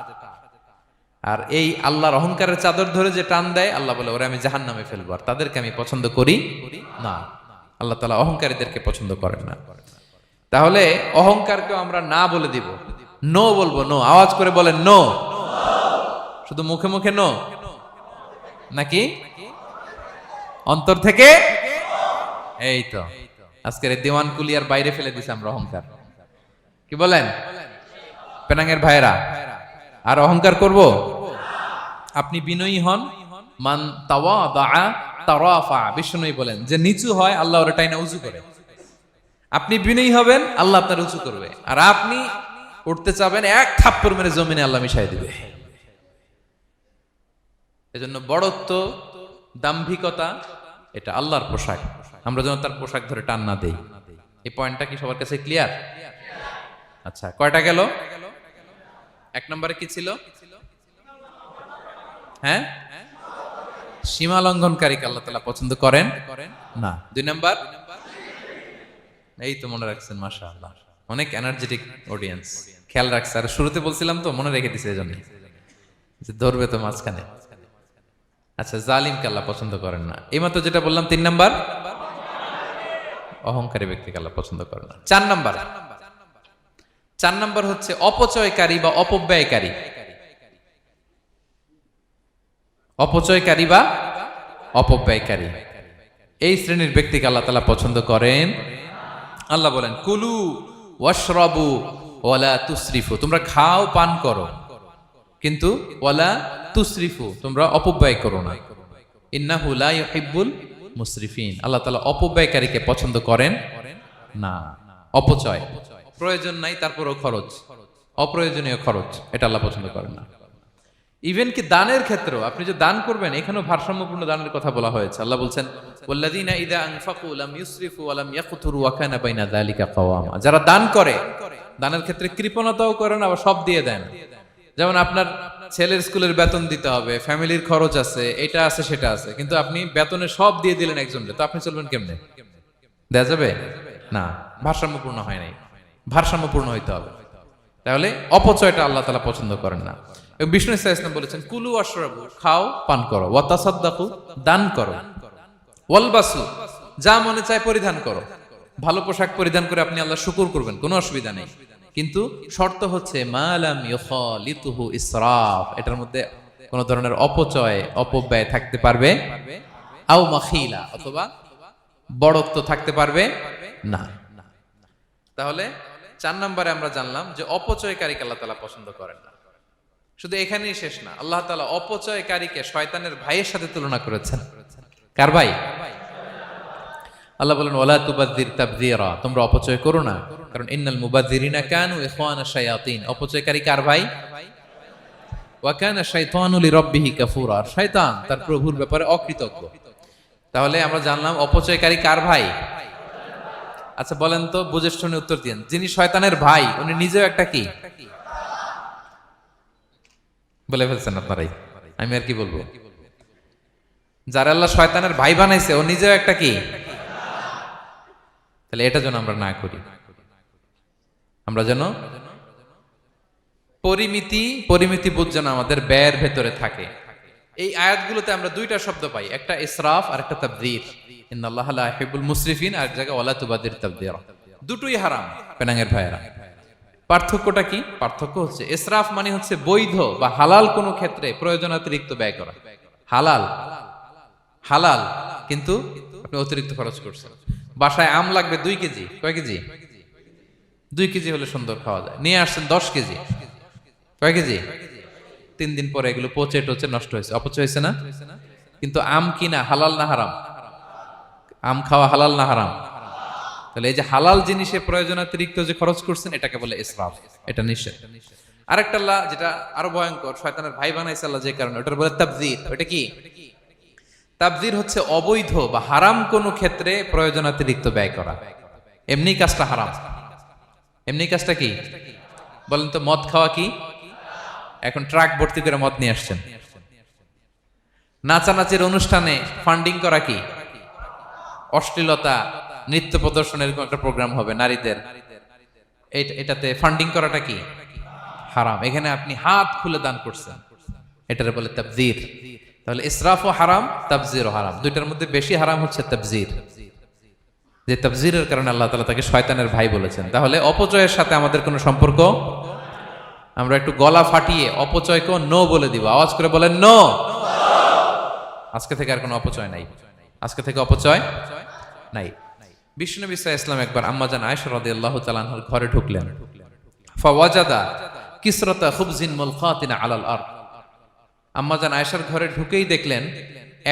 আর এই আল্লাহর অহংকারের চাদর ধরে যে টান দেয়, আল্লাহ বলে, ওরা আমি জাহান্নামে ফেলবো, আর তাদেরকে আমি পছন্দ করি না। আল্লাহ তাআলা অহংকারীদেরকে পছন্দ করেন না। তাহলে অহংকারকেও আমরা না বলে দিব, নো বলবো, নো। আওয়াজ করে বলেন নো। শুধু মুখে মুখে নো নাকি অন্তর থেকে? এই তো আজকের দিওয়ান কুলিয়ার বাইরে ফেলে দিছি আমরা অহংকার। কি বলেন পেনাঙ্গের ভাইরা? আর অহংকার করব? আপনি বিনয়ী হন। মান তাওয়াদা তারাফা। বিষ্ণুই বলেন, যে নিচু হয় আল্লাহ ওরে টাইনা উঁচু করে। আপনি বিনয়ী হবেন, আল্লাহ আপনার উঁচু করবে। আর আপনি উঠতে চাবেন, এক থাপ্পড় মেরে জমিনে আল্লাহ মিশাই দিবে। এজন্য বড়ত্ব, দাম্ভিকতা এটা আল্লাহর পোশাক। আমরা যেন তার পোশাক ধরে টান না দেই। এই পয়েন্টটা কি সবার কাছে ক্লিয়ার? আচ্ছা, কয়টা গেল? এক নম্বরে কি ছিল? হ্যাঁ, সীমা লঙ্ঘনকারীকে আল্লাহ তাআলা পছন্দ করেন না। দুই নাম্বার, এই তো মনে রাখছেন, মাশাআল্লাহ, অনেক এনার্জেটিক অডিয়েন্স, খেয়াল রাখছে। আর শুরুতে বলছিলাম তো, মনে রেখে দিছে এজন্য, যে ধরবে তো মাঝখানে। আচ্ছা, জালিমকে আল্লাহ পছন্দ করেন না। এইমাত্র যেটা বললাম, 3 নাম্বার, অহংকারী ব্যক্তিকে আল্লাহ পছন্দ করেন না। 4 নাম্বার হচ্ছে অপচয়কারী বা অপব্যয়কারী। অপচয়কারী বা অপব্যয়কারী, এই শ্রেণীর ব্যক্তিকে আল্লাহ তাআলা পছন্দ করেন। আল্লাহ বলেন, কুলু ওয়াশরাবু ওয়ালা তুসরিফু, তোমরা খাও পান করো, কিন্তু ওয়ালা তুসরিফু, তোমরা অপব্যয় করো না। ইন্নাহু লা ইউহিব্বুল মুসরিফিন, আল্লাহ তাআলা অপব্যয়কারীকে পছন্দ করেন না। অপচয়, প্রয়োজন নাই তারপরেও খরচ, অপ্রয়োজনীয় খরচ, এটা আল্লাহ পছন্দ করেন না। ইভেন কি দানের ক্ষেত্রেও, আপনি যে দান করবেন, এখানেও ভারসাম্যপূর্ণ দানের কথা বলা হয়েছে। আল্লাহ বলছেন, ওয়াল্লাযীনা ইযা আনফাকু লাম ইউসরিফু ওয়া লাম ইয়াকতুরু ওয়া কানা বাইনা যালিকা কাওয়ামা, যারা দান করে, দানের ক্ষেত্রে কৃপণতাও করে না, আবার সব দিয়ে দেন। যেমন আপনার ছেলের স্কুলের বেতন দিতে হবে, ফ্যামিলির খরচ আছে, এটা আছে সেটা আছে, কিন্তু আপনি বেতনে সব দিয়ে দিলেন একজনকে, তো আপনি চলবেন কেমনে? দেয়া যাবে না, ভারসাম্যপূর্ণ হয় নাই। ভারসাম্যপূর্ণ হইতে হবে। তাহলে অপচয়টা আল্লাহ তাআলা পছন্দ করেন না। এবং বিষ্ণু সাল্লাল্লাহু আলাইহি ওয়াসাল্লাম বলেছেন, কুলু ওয়াশরাবু, খাও পান করো, ওয়া তাসাদদাকু, দান করো, ওয়ালবাসু, যা মনে চায় পরিধান করো। ভালো পোশাক পরিধান করে আপনি আল্লাহর শুকর করবেন, কোনো অসুবিধা নেই, কিন্তু শর্ত হচ্ছে মা লাম ইউখালিতুহু ইসরাফ, এটার মধ্যে কোন ধরনের অপচয় অপব্যয় থাকতে পারবে, আও মাখিলা, অথবা বড়ত্ব থাকতে পারবে না। তাহলে 4 নম্বরে আমরা জানলাম যে অপচয়কারীকে আল্লাহ তাআলা পছন্দ করেন না। শুধু এখানেই শেষ না, আল্লাহ তাআলা অপচয়কারীকে শয়তানের ভাইয়ের সাথে তুলনা করেছেন। কার ভাই? আল্লাহ বলেন, ওয়ালা তুবাযযির তাবযীরা, তোমরা অপচয় করো না, কারণ ইন্নাল মুবাযযিরিনা কানু ইখওয়ানা শায়াতিন, অপচয়কারী কার ভাই? ওয়া কানা শাইতানু লিরাব্বিহি কাফুরা, শয়তান তার প্রভুর ব্যাপারে অকৃতজ্ঞ। তাহলে আমরা জানলাম অপচয়কারী কার ভাই? আচ্ছা বলেন তো, বুঝে শুনে উত্তর দিন, যিনি শয়তানের ভাই উনি নিজেও একটা কি? বলে ফেলছেন আপনারাই, আমি আর কি বলবো। যারা আল্লাহ শয়তানের ভাই বানাইছে, ও নিজেও একটা কি? তাহলে এটা যেন আমরা না করি। আমরা যেন পরিমিতি বোধ যেন আমাদের ব্যয়ের ভেতরে থাকে। এই আয়াতগুলোতে আমরা দুইটা শব্দ পাই, একটা ইসরাফ আর একটা তাবযীর। ইন্নাল্লাহা লা ইউহিব্বুল মুসরিফিন, আর জায়গা ওয়ালা তুবাযযির তাবযীরা। দুটোই হারাম পেনাঙ্গের ভাইয়েরা। পার্থক্যটা কি? পার্থক্য হচ্ছে, ইসরাফ মানে হচ্ছে বৈধ বা হালাল কোনো ক্ষেত্রে প্রয়োজনাতিরিক্ত ব্যয় করা। হালাল হালাল, কিন্তু আপনি অতিরিক্ত খরচ করছেন। বাসায় আম লাগবে 2 কেজি, কয় কেজি? 2 কেজি হলে সুন্দর খাওয়া যায়, নিয়ে আসছেন 10 কেজি, কয় কেজি? 3 দিন পরে এগুলো পচে টচে নষ্ট হয়েছে, অপচয় হয়েছে না? কিন্তু আম কিনা হালাল না হারাম? আম খাওয়া হালাল না হারাম? তাহলে এই যে হালাল জিনিসে প্রয়োজনাতিরিক্ত যে খরচ করছেন, এটাকে বলে ইসরাফ, এটা নিষেধ। আরেকটা আল্লাহ যেটা আরো ভয়ঙ্কর, শয়তানের ভাই বানাইছে আল্লাহ যে কারণে, ওটার বলে তাবযীর। ওটা কি? তাবযীর হচ্ছে অবৈধ বা হারাম কোনো ক্ষেত্রে প্রয়োজনাতিরিক্ত ব্যয় করা। এমনি কাজটা হারাম। এমনি কাজটা কি? বলেন তো, মদ খাওয়া কি? এখন ট্রাক ভর্তি করে মদ নিয়ে আসছেন। নাচানাচির অনুষ্ঠানে ফান্ডিং করা কি? অশ্লীলতা, নৃত্য প্রদর্শনের একটা প্রোগ্রাম হবে নারীদের, এটাতে ফান্ডিং করাটা কি? হারাম। এখানে আপনি হাত খুলে দান করছেন, এটার বলে তাবযীর। তাহলে ইসরাফও হারাম, তাবযীরও হারাম। দুইটার মধ্যে বেশি হারাম হচ্ছে তাবযীর, যে তাবযীরের কারণে আল্লাহ তাআলা তাকে শয়তানের ভাই বলেছেন। তাহলে অপচয়ের সাথে আমাদের কোনো সম্পর্ক, আমরা একটু গলা ফাটিয়ে অপচয়কে নো বলে দিব। আওয়াজ করে বলেন, নো। আজকে থেকে আর কোনো অপচয় নাই, আজকে থেকে অপচয় নাই। বিশ্বনবী সাল্লাল্লাহু আলাইহি ওয়াসাল্লাম একবার আম্মাজান আয়েশা রাদিয়াল্লাহু তাআলা আনহার ঘরে ঢুকলেন। ফাওয়াজাদা কিসরাতা খুবজিন মুলকাতিন আলাল আরদ, আম্মাজান আয়েশার ঘরে ঢুকেই দেখলেন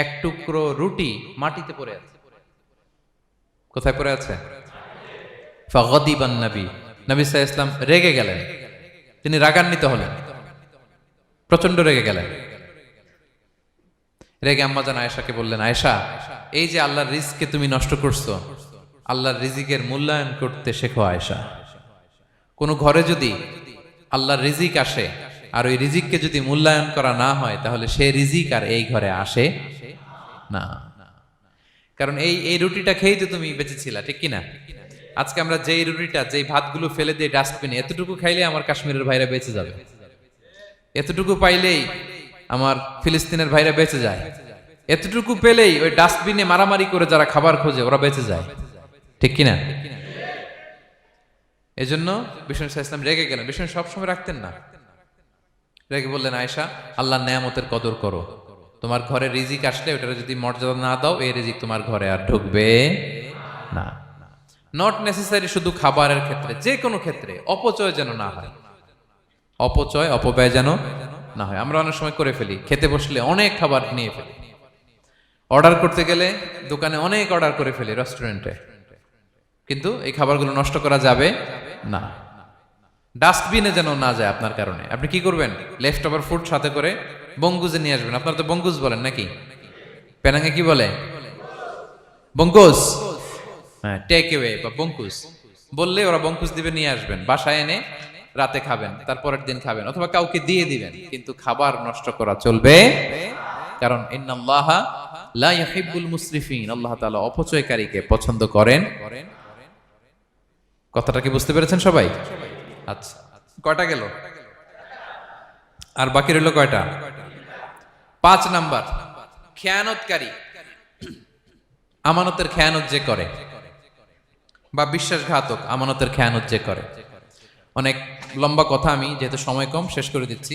এক টুকরো রুটি মাটিতে পড়ে আছে। কোথায় পড়ে আছে? ফাগাদিবান নবী, নবী সাল্লাল্লাহু আলাইহি ওয়াসাল্লাম রেগে গেলেন, তিনি রাগান্বিত হলেন, প্রচন্ড রেগে গেলেন। রেগে আম্মাজান আয়েশাকে বললেন, আয়েশা, এই যে আল্লাহর রিজকে তুমি নষ্ট করছো, আল্লাহর রিজিকের মূল্যায়ন করতে শেখো আয়েশা। কোনো ঘরে যদি আল্লাহর রিজিক আসে আর ওই রিজিককে যদি মূল্যায়ন করা না হয়, তাহলে সে রিজিক আর এই ঘরে আসে না। কারণ এই রুটিটা খেয়েই তো তুমি বেঁচেছিলা, ঠিক কিনা? আজকে আমরা যেই রুটিটা, যেই ভাতগুলো ফেলে দিয়ে ডাস্টবিনে, এতটুকু খাইলে আমার কাশ্মীরের ভাইরা বেঁচে যাবে, এতটুকু পাইলেই আমার ফিলিস্তিনের ভাইরা বেঁচে যায়, এতটুকু পেলেই ওই ডাস্টবিনে মারামারি করে যারা খাবার খোঁজে ওরা বেঁচে যায়, ঠিক কিনা? এজন্য বিষ্ণু ইসলাম রেগে গেলেন। বিষ্ণু সবসময় রাখতেন না, রেগে বললেন, আয়েশা, আল্লাহর নেয়ামতের কদর করো। তোমার ঘরে রিজিক আসলে ওটার যদি মর্যাদা না দাও, এই রিজিক তোমার ঘরে আর ঢুকবে না। নট নেসেসারি শুধু খাবারের ক্ষেত্রে, যে কোনো ক্ষেত্রে অপচয় যেন না হয়, অপব্যয় যেন না হয়। আমরা অনেক সময় করে ফেলি, খেতে বসলে অনেক খাবার নিয়ে ফেলি, অর্ডার করতে গেলে দোকানে অনেক অর্ডার করে ফেলি, রেস্টুরেন্টে, কিন্তু এই খাবারগুলো নষ্ট করা যাবে না। ডাস্টবিনে যেন না যায় আপনার কারণে। আপনি কি করবেন? লেফট ওভার ফুড সাথে করে বঙ্গুজে নিয়ে আসবেন। আপনারা তো বঙ্গুজ বলেন নাকি? পেনাঙ্গে কি বলে? বঙ্কুজ। হ্যাঁ, টেক অ্যাওয়ে বা বঙ্কুজ বললে ওরা বঙ্কুজ দিবে, নিয়ে আসবেন, বাসায় এনে রাতে খাবেন, তারপরের দিন খাবেন, অথবা কাউকে দিয়ে দিবেন, কিন্তু খাবার নষ্ট করা চলবে। কারণ ইন্নাল্লাহা লা ইউহিব্বুল মুসরিফিন, আল্লাহ তাআলা অপচয়কারীকে পছন্দ করেন। কথাটা কি বুঝতে পেরেছেন সবাই? আচ্ছা, কয়টা গেল? আর বাকি রইল কয়টা? 5 নাম্বার, খেয়ানতকারী। আমানতের খেয়ানত যে করে, বা বিশ্বাসঘাতক, আমানতের খেয়ানত যে করে। অনেক লম্বা কথা, আমি যেহেতু সময় কম শেষ করে দিচ্ছি।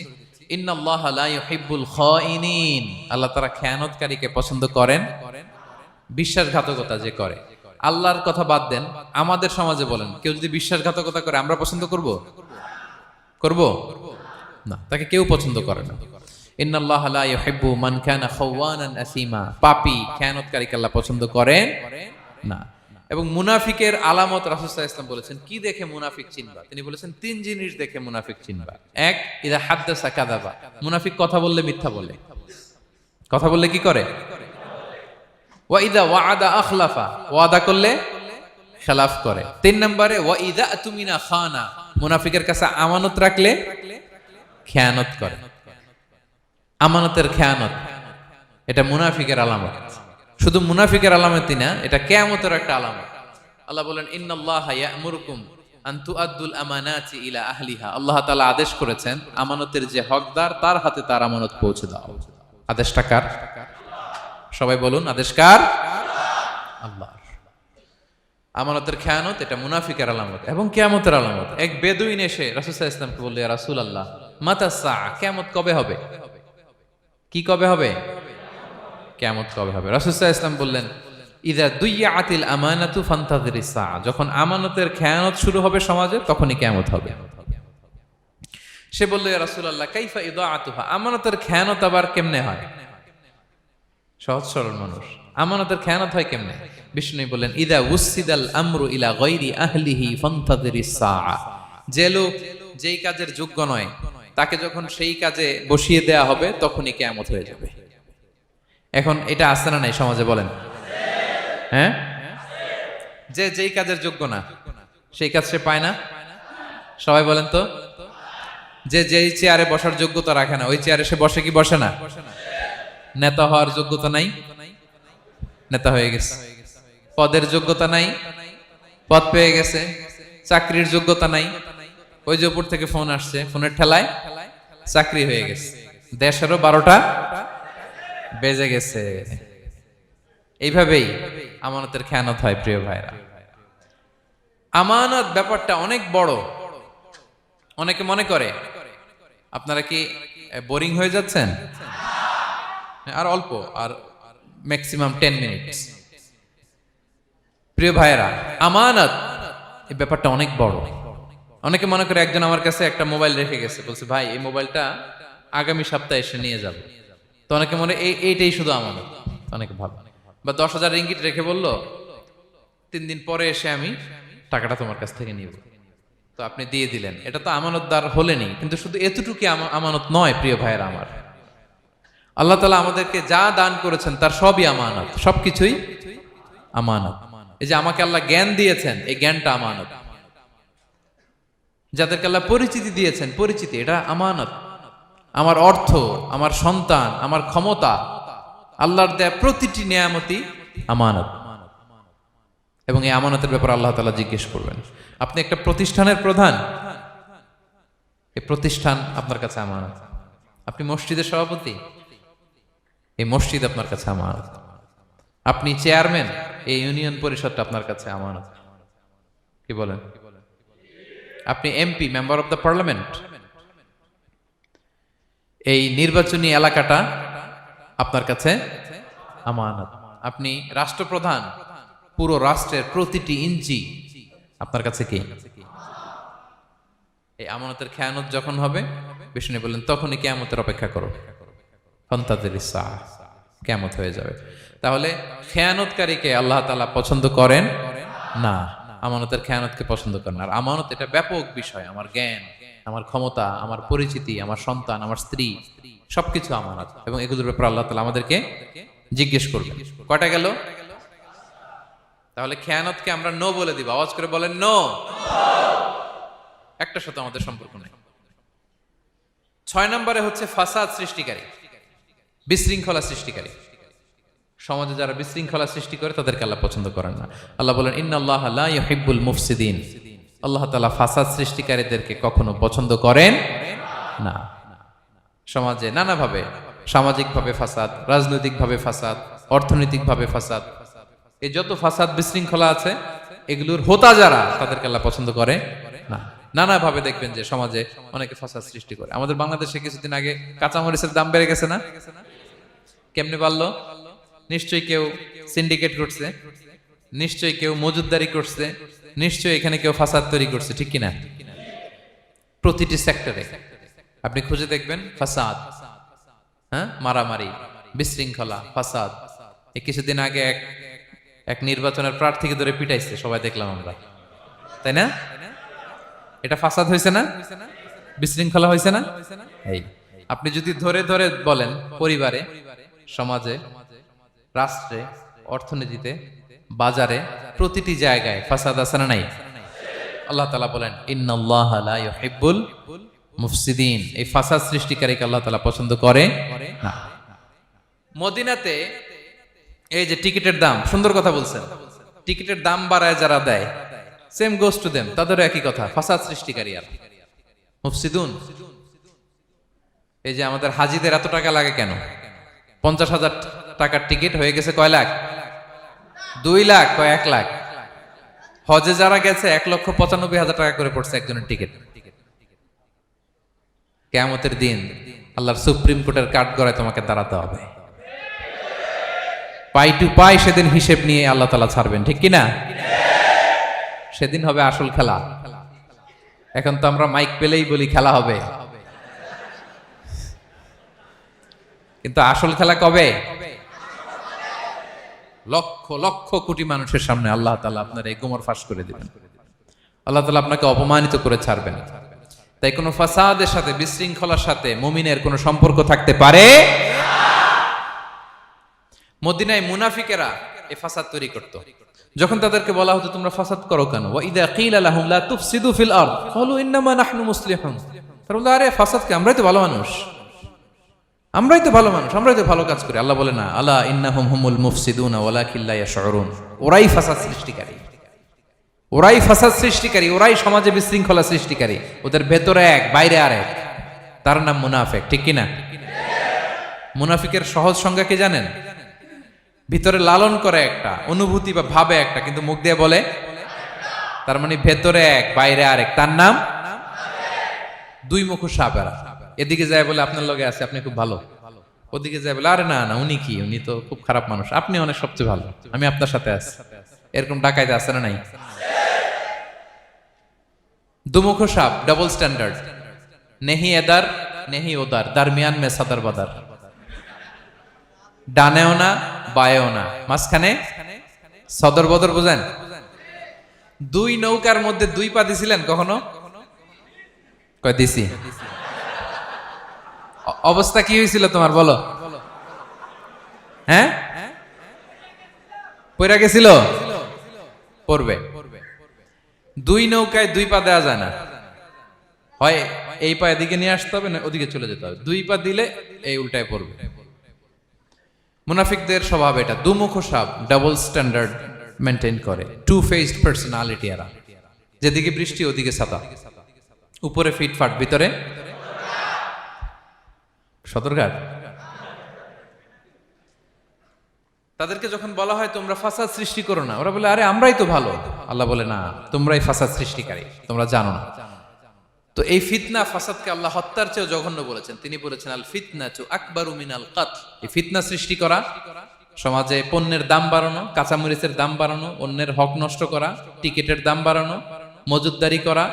ইন্নাল্লাহা লা ইউহিব্বুল খাইনিন, আল্লাহ তাআলা খেয়ানতকারীকে পছন্দ করেন। বিশ্বাসঘাতকতা যে করে, আল্লাহর কথা বাদ দেন, আমাদের সমাজে বলেন, কেউ যদি বিশ্বাসঘাতকতা করে আমরা পছন্দ করব? না, তাকে কেউ পছন্দ করে না। ইন্নাল্লাহা লা ইউহিব্বু মান কানা খাওয়ানান আসিমা, পাপী খেয়ানতকারীকে আল্লাহ পছন্দ করেন না। এবং মুনাফিকের আলামত রাসূল সাল্লাল্লাহু আলাইহি ওয়াসাল্লাম বলেছেন, কি দেখে মুনাফিক চিনবা? তিনি বলেছেন 3 জিনিস দেখে মুনাফিক চিনবা। 1, ইযা হাদ্দাসা কাযাবা, মুনাফিক কথা বললে মিথ্যা বলে। কথা বললে কি করে? ওয়া ইযা ওয়াআদা আখলাফা, ওয়াদা করলে খেলাফ করে। 3 নম্বরে ওয়া ইযা আতুমিনা খানা, মুনাফিকের কাছে আমানত রাখলে খেয়ানত করে। আমানতের খেয়ানত, এটা মুনাফিকের আলামত। শুধু মুনাফিকের আলামতই না, এটা কিয়ামতের একটা আলামত। আল্লাহ বলেন, ইন্নাল্লাহা ইয়া'মুরুকুম আন তুআদ্দুল আমানাতি ইলা আহলিহা, আল্লাহ তাআলা আদেশ করেছেন আমানতের যে হকদার তার হাতে তার আমানত পৌঁছে দাও। আদেশটা কার? সবাই বলুন, আদেশ কার? আল্লাহর। আমানতের খেয়ানত এটা মুনাফিকের আলামত এবং কিয়ামতের আলামত। এক বেদুইন এসে রাসূল সাল্লাল্লাহু আলাইহি ওয়াসাল্লামকে বলল, ইয়া রাসূলুল্লাহ, মাতা সাআ, কিয়ামত কবে হবে? কি কবে হবে? কিয়ামত কবে হবে? রাসূল সাল্লাল্লাহু আলাইহি ওয়াসাল্লাম বললেন, ইযা দুইয়াতিল আমানাতু ফান্তাযিরিস সাআ, যখন আমানতের খেয়ানত শুরু হবে সমাজে, তখনই কিয়ামত হবে। সে বলল, ইয়া রাসূলুল্লাহ, কাইফা ইদাআতুহা, আমানতের খেয়ানত আবার কেমনে হয়? সহজ সরল মানুষ, আমানতের খেয়ানত হয় কেমনে? বিষ্ণু বললেন, ইদা উসিদাল আমরু ইলা গায়রি আহলিহি ফান্তাযিরিস সাআ, যে লোক যেই কাজের যোগ্য নয় তাকে যখন সেই কাজে বসিয়ে দেয়া হবে, তখনই কিয়ামত হয়ে যাবে। এখন এটা আসছে না নাই সমাজে? বলেন। হ্যাঁ, যে যেই কাজের যোগ্য না সেই কাজ সে পায় না। সবাই বলেন তো, যে যেই চেয়ারে বসার যোগ্যতা রাখে না, ওই চেয়ারে সে বসে কি বসে না? নেতা হওয়ার যোগ্যতা নাই, নেতা হয়ে গেছে। পদের যোগ্যতা নাই, পদ পেয়ে গেছে। চাকরির যোগ্যতা নাই, ওই যে উপর থেকে ফোন আসছে, ফোনের ঠেলায় চাকরি হয়ে গেছে। দেশেরও 12টা বেজে গেছে। এইভাবেই আমানতের খেয়ানত হয়। প্রিয় ভাইরা, আমানত ব্যাপারটা অনেক বড়। অনেকে মনে করে, আপনারা কি বোরিং হয়ে যাচ্ছেন? আর অল্প, আর ম্যাক্সিমাম 10 মিনিট। প্রিয় ভাইরা, আমানত এই ব্যাপারটা অনেক বড়। অনেকে মনে করে, একজন আমার কাছে একটা মোবাইল রেখে গেছে, বলছে, ভাই এই মোবাইলটা আগামী সপ্তাহে এসে নিয়ে যাব। তো অনেকে মনে এইটাই শুধু আমানত, অনেকে ভাবে। বা 10,000 রিঙ্গিট রেখে বলল, 3 দিন পরে এসে আমি টাকাটা তোমার কাছ থেকে নিব। তো আপনি দিয়ে দিলেন, এটা তো আমানতদার হলেনি। কিন্তু শুধু এতটুকু আমানত নয় প্রিয় ভাইরা আমার। আল্লাহ তাআলা আমাদেরকে যা দান করেছেন তার সবই আমানত, সবকিছুই আমানত। এই যে আমাকে আল্লাহ জ্ঞান দিয়েছেন, এই জ্ঞানটা আমানত। যাদেরকে আল্লাহ পরিচিতি দিয়েছেন, পরিচিতি এটা আমানত। আমার অর্থ, আমার সন্তান, আমার ক্ষমতা, আল্লাহর দেয়া প্রতিটি নিয়ামতই আমানত। এবং এই আমানতের ব্যাপারে আল্লাহ তাআলা জিজ্ঞেস করবেন। আপনি একটা প্রতিষ্ঠানের প্রধান, এই প্রতিষ্ঠান আপনার কাছে আমানত। আপনি মসজিদের সভাপতি, এই মসজিদ আপনার কাছে আমানত। আপনি চেয়ারম্যান, এই ইউনিয়ন পরিষদটা আপনার কাছে আমানত। কি বলেন? আপনি MP, member of the parliament, এই নির্বাচনী এলাকাটা আপনার কাছে আমানত। আপনি রাষ্ট্রপ্রধান, পুরো রাষ্ট্রের প্রতিটি ইঞ্চি আপনার কাছে কি? এই আমানতের খেয়ানত যখন হবে, বিষ্ণু বললেন তখনই কিয়ামতের অপেক্ষা করো, ফান্তাযিরিস সাআহ, কিয়ামত হয়ে যাবে। তাহলে খেয়ানতকারীকে আল্লাহ তাআলা পছন্দ করেন না, আমানতের খেয়ানতকে পছন্দ করেন। আর আমানত এটা ব্যাপক বিষয়। আমার জ্ঞান, আমার ক্ষমতা, আমার পরিচিতি, আমার সন্তান, আমার স্ত্রী, সবকিছু আমানত। এবং এগুলোর ব্যাপারে আল্লাহ তাআলা আমাদেরকে জিজ্ঞেস করবেন। কয়টা গেল? তাহলে খেয়ানতকে আমরা নো বলে দিব। আওয়াজ করে বলেন নো। একটা সাথে আমাদের সম্পর্ক নেই। 6 নম্বরে হচ্ছে ফাসাদ সৃষ্টিকারী, বিশৃঙ্খলা সৃষ্টিকারী। সমাজে যারা বিশৃঙ্খলা সৃষ্টি করে তাদেরকে আল্লাহ পছন্দ করেন না। আল্লাহ বলেন ইন্নাল্লাহা লা ইউহিব্বুল মুফসিদিন। আল্লাহ তাআলা ফাসাদ সৃষ্টিকারীদেরকে কখনো পছন্দ করেন না। সমাজে নানাভাবে, সামাজিকভাবে ফাসাদ, রাজনৈতিকভাবে ফাসাদ, অর্থনৈতিকভাবে ফাসাদ, এই যত ফাসাদ বিশৃঙ্খলা আছে এগুলোর হোতা যারা, তাদেরকে আল্লাহ পছন্দ করে না। নানাভাবে দেখবেন যে সমাজে অনেকে ফাসাদ সৃষ্টি করে। আমাদের বাংলাদেশে কিছুদিন আগে কাঁচামরিচের দাম বেড়ে গেছে না? কেমনে বাড়লো? নিশ্চয়ই কেউ সিন্ডিকেট করছে, নিশ্চয়ই কেউ মজুদদারি করছে, নিশ্চয়ই এখানে কেউ ফাসাদ তৈরি করছে, ঠিক কিনা? প্রতিটি সেক্টরে আপনি খুঁজে দেখবেন ফাসাদ, হ্যাঁ, মারামারি, বিশৃঙ্খলা, ফাসাদ। এই কিছুদিন আগে এক নির্বাচনের প্রার্থীকে ধরে পিটাইছে, সবাই দেখলাম আমরা, তাই না? এটা ফাসাদ হয়েছে না? বিশৃঙ্খলা হয়েছে না? এই আপনি যদি ধরে ধরে বলেন, পরিবারে, সমাজে, রাষ্ট্রে, অর্থনীতিতে, বাজারে, প্রতিটি জায়গায় ফাসাদ আছে না নাই? আল্লাহ তাআলা বলেন ইন্নাল্লাহা লা ইউহিব্বুল মুফসিদিন। এই ফাসাদ সৃষ্টিকারীকে আল্লাহ তাআলা পছন্দ করে না। মদিনাতে এই যে টিকিটের দাম, সুন্দর কথা বলছেন, টিকিটের দাম বাড়ায় যারা দেয়, সেম গোস টু দেম, তাদেরও একই কথা, ফাসাদ সৃষ্টিকারী আর মুফসিদুন। এই যে আমাদের হাজিদের এত টাকা লাগে কেন? 50,000 টাকার টিকিট হয়ে গেছে কয় লাখ? 2 লাখ, কয় 1 লাখ। হজে যারা গেছে 1,95,000 টাকা করে পড়ছে একজনের টিকিট। কিয়ামতের দিন আল্লাহর সুপ্রিম কোর্টের কাঠগড়ায় তোমাকে দাঁড়াতে হবে, পাই টু পাই সেদিন হিসেব নিয়ে আল্লাহ তাআলা ছাড়বেন, ঠিক কিনা? সেদিন হবে আসল খেলা। এখন তো আমরা মাইক পেলেই বলি খেলা হবে, কিন্তু আসল খেলা কবে? লক্ষ লক্ষ কোটি মানুষের সামনে আল্লাহ তাআলা আপনার এই গোমর ফাঁস করে দিবেন। আল্লাহ তাআলা আপনাকে অপমানিত করে ছাড়বেন। তাই কোনো ফাসাদের সাথে, বিশৃঙ্খলার সাথে মুমিনের কোনো সম্পর্ক থাকতে পারে না। মদিনায় মুনাফিকেরা এই ফাসাদ তৈরি করত। যখন তাদেরকে বলা হতো তোমরা ফাসাদ করো কেন, ওয়া ইযা কিলা লাহুম লা তুফসিদু ফিল আরদ ক্বালু ইন্নামা নাহনু মুসলিহুন। তারা বলল আরে ফাসাদ কি, আমরাই তো ভালো মানুষ, আমরাই তো ভালো মানুষ, আমরাই তো ভালো কাজ করি। আল্লাহ বলে না, আলা ইন্নাহুম হুমুল মুফসিদুনা ওয়ালাকিন লা ইয়াশউরুন। ওরাই ফাসাদ সৃষ্টিকারী, ওরাই ফাসাদ সৃষ্টিকারী, ওরাই সমাজে বিশৃঙ্খলা সৃষ্টিকারী। ওদের ভেতরে এক, বাইরে আরেক, তার নাম মুনাফিক, ঠিক কিনা? মুনাফিকের সহজ সংজ্ঞা কি জানেন? ভিতরে লালন করে একটা, অনুভূতি বা ভাবে একটা, কিন্তু মুখ দিয়ে বলে, তার মানে ভেতরে এক, বাইরে আরেক, তার নাম দুই মুখো সাপেরা। এদিকে যায় বলে আপনার লগে আছে, আপনি খুব ভালো, ওদিকে যায় বলে আরে না না উনি কি, উনি তো খুব খারাপ মানুষ, আপনি অনেক সবচেয়ে ভালো, আমি আপনার সাথে আছি। এরকম ডাকাইতে আছে না নাই? দুমুখো সাপ, ডাবল স্ট্যান্ডার্ড, নেহি এদার নেহি ওদার, দারমিয়ান মে সাদার বাদার, ডানেও না বায়েও না, মাঝখানে সদর বদর, বুঝেন? দুই নৌকার মধ্যে 2 পা দিছিলেন কখনো? কয় দিছি? অবস্থা কি হয়েছিল তোমার বলো? হ্যাঁ, পয়রা গেছিল? পড়বে। দুই নৌকায় দুই পা দেওয়া যায় না, হয় এই পা এদিকে নিয়ে আসতে হবে না ওদিকে চলে যেতে হবে, দুই পা দিলে এই উল্টায় পড়বে। মুনাফিকদের স্বভাব এটা, দুমুখ সাপ, ডাবল স্ট্যান্ডার্ড মেনটেন করে, টু ফেসড পার্সোনালিটি এরা। যেদিকে বৃষ্টি ওদিকে ছাতা, উপরে ফিটফাট ভিতরে সতর্কার। তাদেরকে যখন বলা হয় তোমরা ফাসাদ সৃষ্টি করো না, ওরা বলে আরে আমরাই তো ভালো। আল্লাহ বলে না, তোমরাই ফাসাদ সৃষ্টিকারী, তোমরা জানো না। তো এই ফিতনা ফাসাদকে আল্লাহ হত্যার চেয়েও জঘন্য বলেছেন। তিনি বলেছেন আল ফিতনাতু আকবারু মিনাল কতল। এই ফিতনা সৃষ্টি করা, সমাজে পণ্যের দাম বাড়ানো, কাঁচামরিচের দাম বাড়ানো, অন্যের হক নষ্ট করা, টিকিটের দাম বাড়ানো, মজুদদারি করা,